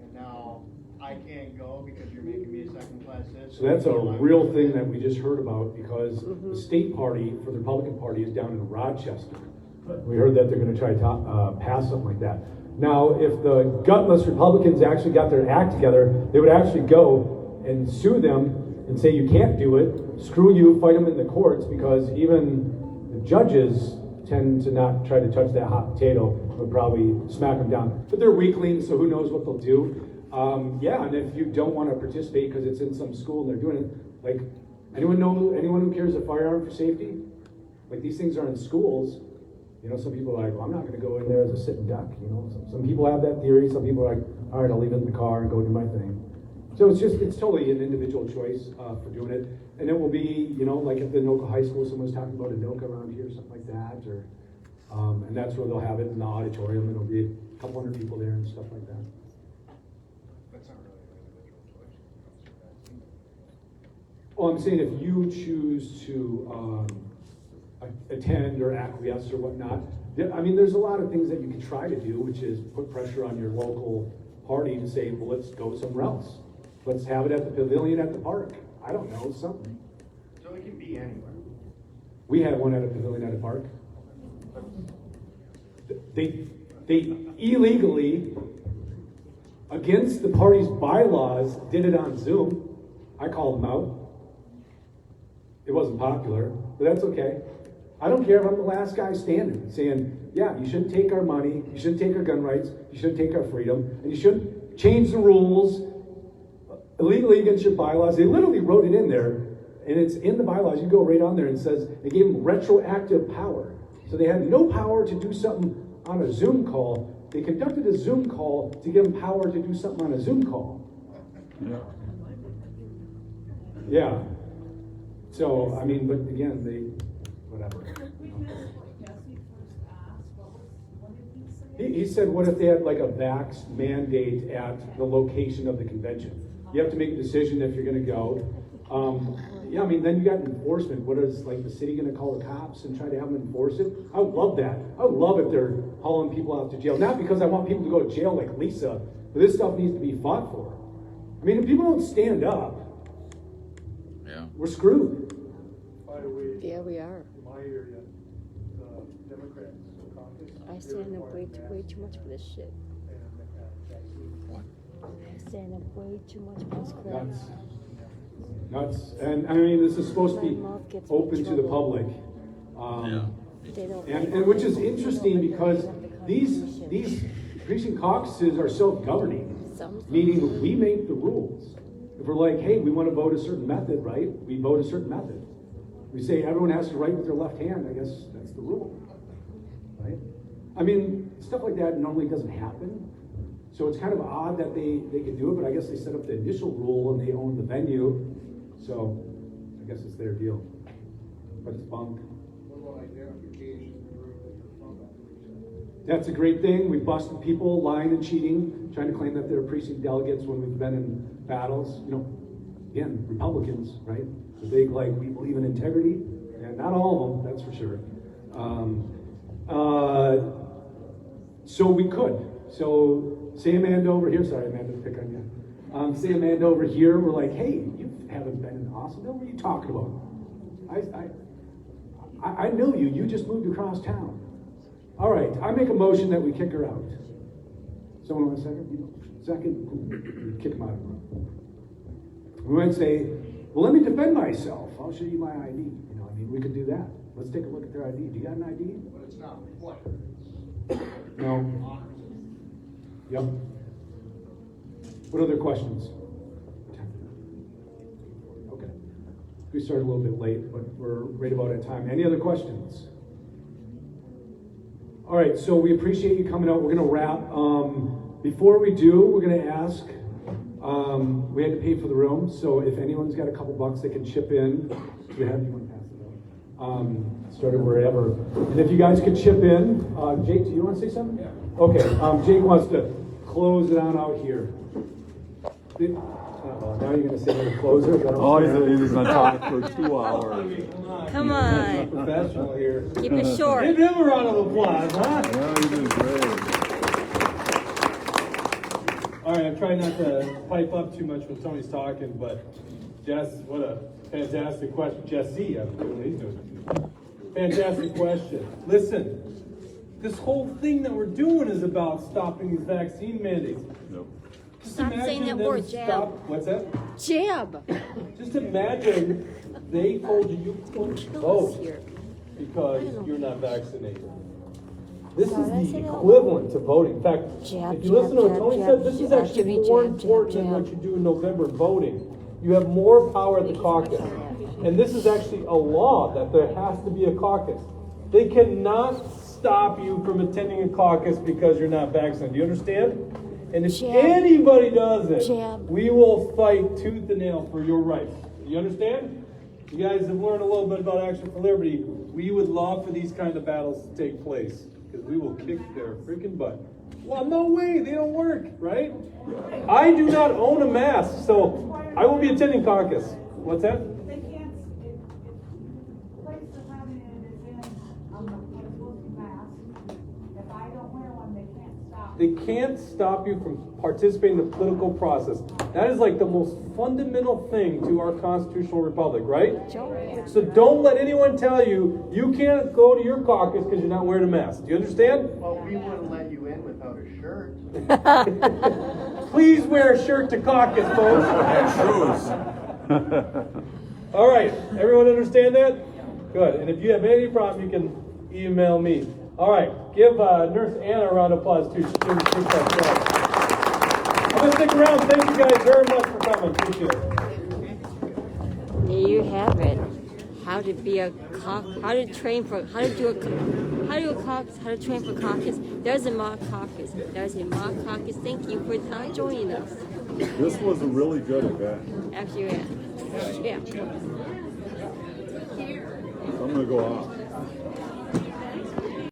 And now I can't go because you're making me a second-class citizen? So that's a real thing that we just heard about because the state party for the Republican Party is down in Rochester. We heard that they're going to try to pass something like that. Now, if the gutless Republicans actually got their act together, they would actually go and sue them and say you can't do it, screw you, fight them in the courts, because even the judges tend to not try to touch that hot potato, would probably smack them down. But they're weaklings, so who knows what they'll do. Yeah, and if you don't want to participate because it's in some school and they're doing it, like, anyone who carries a firearm for safety? Like, these things are in schools. You know, some people are like, well, I'm not going to go in there as a sitting duck. You know, some people have that theory. Some people are like, all right, I'll leave it in the car and go do my thing. So it's totally an individual choice for doing it. And it will be, you know, like at the Anoka High School, someone's talking about Anoka around here, something like that. Or, and that's where they'll have it in the auditorium. And there'll be a couple hundred people there and stuff like that. That's not really an individual choice. Oh, I'm saying if you choose to attend or acquiesce or whatnot, I mean, there's a lot of things that you can try to do, which is put pressure on your local party to say, well, let's go somewhere else. Let's have it at the pavilion at the park. I don't know, something. So it can be anywhere. We had one at a pavilion at a park. They illegally, against the party's bylaws, did it on Zoom. I called them out. It wasn't popular, but that's okay. I don't care if I'm the last guy standing saying, yeah, you shouldn't take our money, you shouldn't take our gun rights, you shouldn't take our freedom, and you shouldn't change the rules illegally against your bylaws. They literally wrote it in there, and it's in the bylaws. You go right on there and it says they gave them retroactive power. So they had no power to do something on a Zoom call. They conducted a Zoom call to give them power to do something on a Zoom call. Yeah. So, I mean, but again, whatever. He said, what if they had like a vax mandate at the location of the convention? You have to make a decision if you're gonna go. Yeah, I mean, then you got enforcement. What is, like, the city gonna call the cops and try to have them enforce it? I would love that. I would love if they're hauling people out to jail. Not because I want people to go to jail like Lisa, but this stuff needs to be fought for. I mean, if people don't stand up, we're screwed. By the way, Yeah, we are. in my area, the Democrats caucus. I stand up way too much for this shit. I stand up way too much for this crap. Nuts. And I mean, this is supposed to be open to the public. And which is interesting because these precinct caucuses are self-governing, meaning we make the rules. If we're like, hey, we want to vote a certain method, right? We vote a certain method. We say everyone has to write with their left hand. I guess that's the rule, right? I mean, stuff like that normally doesn't happen. So it's kind of odd that they can do it, but I guess they set up the initial rule and they own the venue. So I guess it's their deal. But it's bunk. What about identification proof that you're from that precinct? That's a great thing. We busted people lying and cheating, trying to claim that they're precinct delegates when we've been in battles. You know, again, Republicans, right? The big, like, we believe in integrity. And not all of them, that's for sure. So we could. So say Amanda over here, sorry Amanda, pick on you. Say Amanda over here, we're like, hey, you haven't been in Austin. What are you talking about? I know you. You just moved across town. All right, I make a motion that we kick her out. Someone want a second? Second, kick him out of the room. We might say, well, let me defend myself. I'll show you my ID. You know, I mean, we could do that. Let's take a look at their ID. Do you got an ID? But it's not what? No. Yep. What other questions? Okay. We started a little bit late, but we're right about at time. Any other questions? All right, so we appreciate you coming out. We're going to wrap. Before we do, we're going to ask, we had to pay for the room, so if anyone's got a couple bucks, they can chip in. You want to pass it out? Started wherever. And if you guys could chip in. Jake, do you want to say something? Yeah. Okay, Jake wants to close it on out here. Now you're going to say you're going to close it? Oh, he's going to talk for 2 hours. Come on. Professional here. Keep it short. Give him a round of applause, huh? Yeah, you did great. All right, I'm trying not to pipe up too much when Tony's talking, but Jess, what a fantastic question. Jesse, I'm doing what he's doing. Fantastic question. Listen, this whole thing that we're doing is about stopping these vaccine mandates. Nope. Stop saying that word, jab. What's that? Jab. Just imagine they told you couldn't vote because you're not vaccinated. This is the equivalent to voting. In fact, if you listen to what Tony said, this is actually more important than what you do in November voting. You have more power at the caucus. And this is actually a law that there has to be a caucus. They cannot stop you from attending a caucus because you're not vaccinated. Do you understand? And if anybody does it, we will fight tooth and nail for your rights. Do you understand? You guys have learned a little bit about Action for Liberty. We would love for these kind of battles to take place because we will kick their freaking butt. Well, no way, they don't work, right? I do not own a mask, so I will be attending caucus. What's that? They can't, the place they're having it is in, I'm supposed to mask. If I don't wear one, they can't stop. They can't stop you from participating in the political process. That is like the most fundamental thing to our constitutional republic, right? So don't let anyone tell you you can't go to your caucus because you're not wearing a mask. Do you understand? Well, we wouldn't let you in without a shirt. Please wear a shirt to caucus, folks. And shoes. All right, everyone understand that? Good. And if you have any problem, you can email me. All right, give Nurse Anna a round of applause too. She did that job. I'm gonna stick around. Thank you guys very much for coming. Appreciate it. There you have it. How to be a how to train for how to how to do a caucus, how to train for caucus. There's a mock caucus. There's a mock caucus. Thank you for joining us. This was a really good event. Actually, yeah. I'm gonna go off.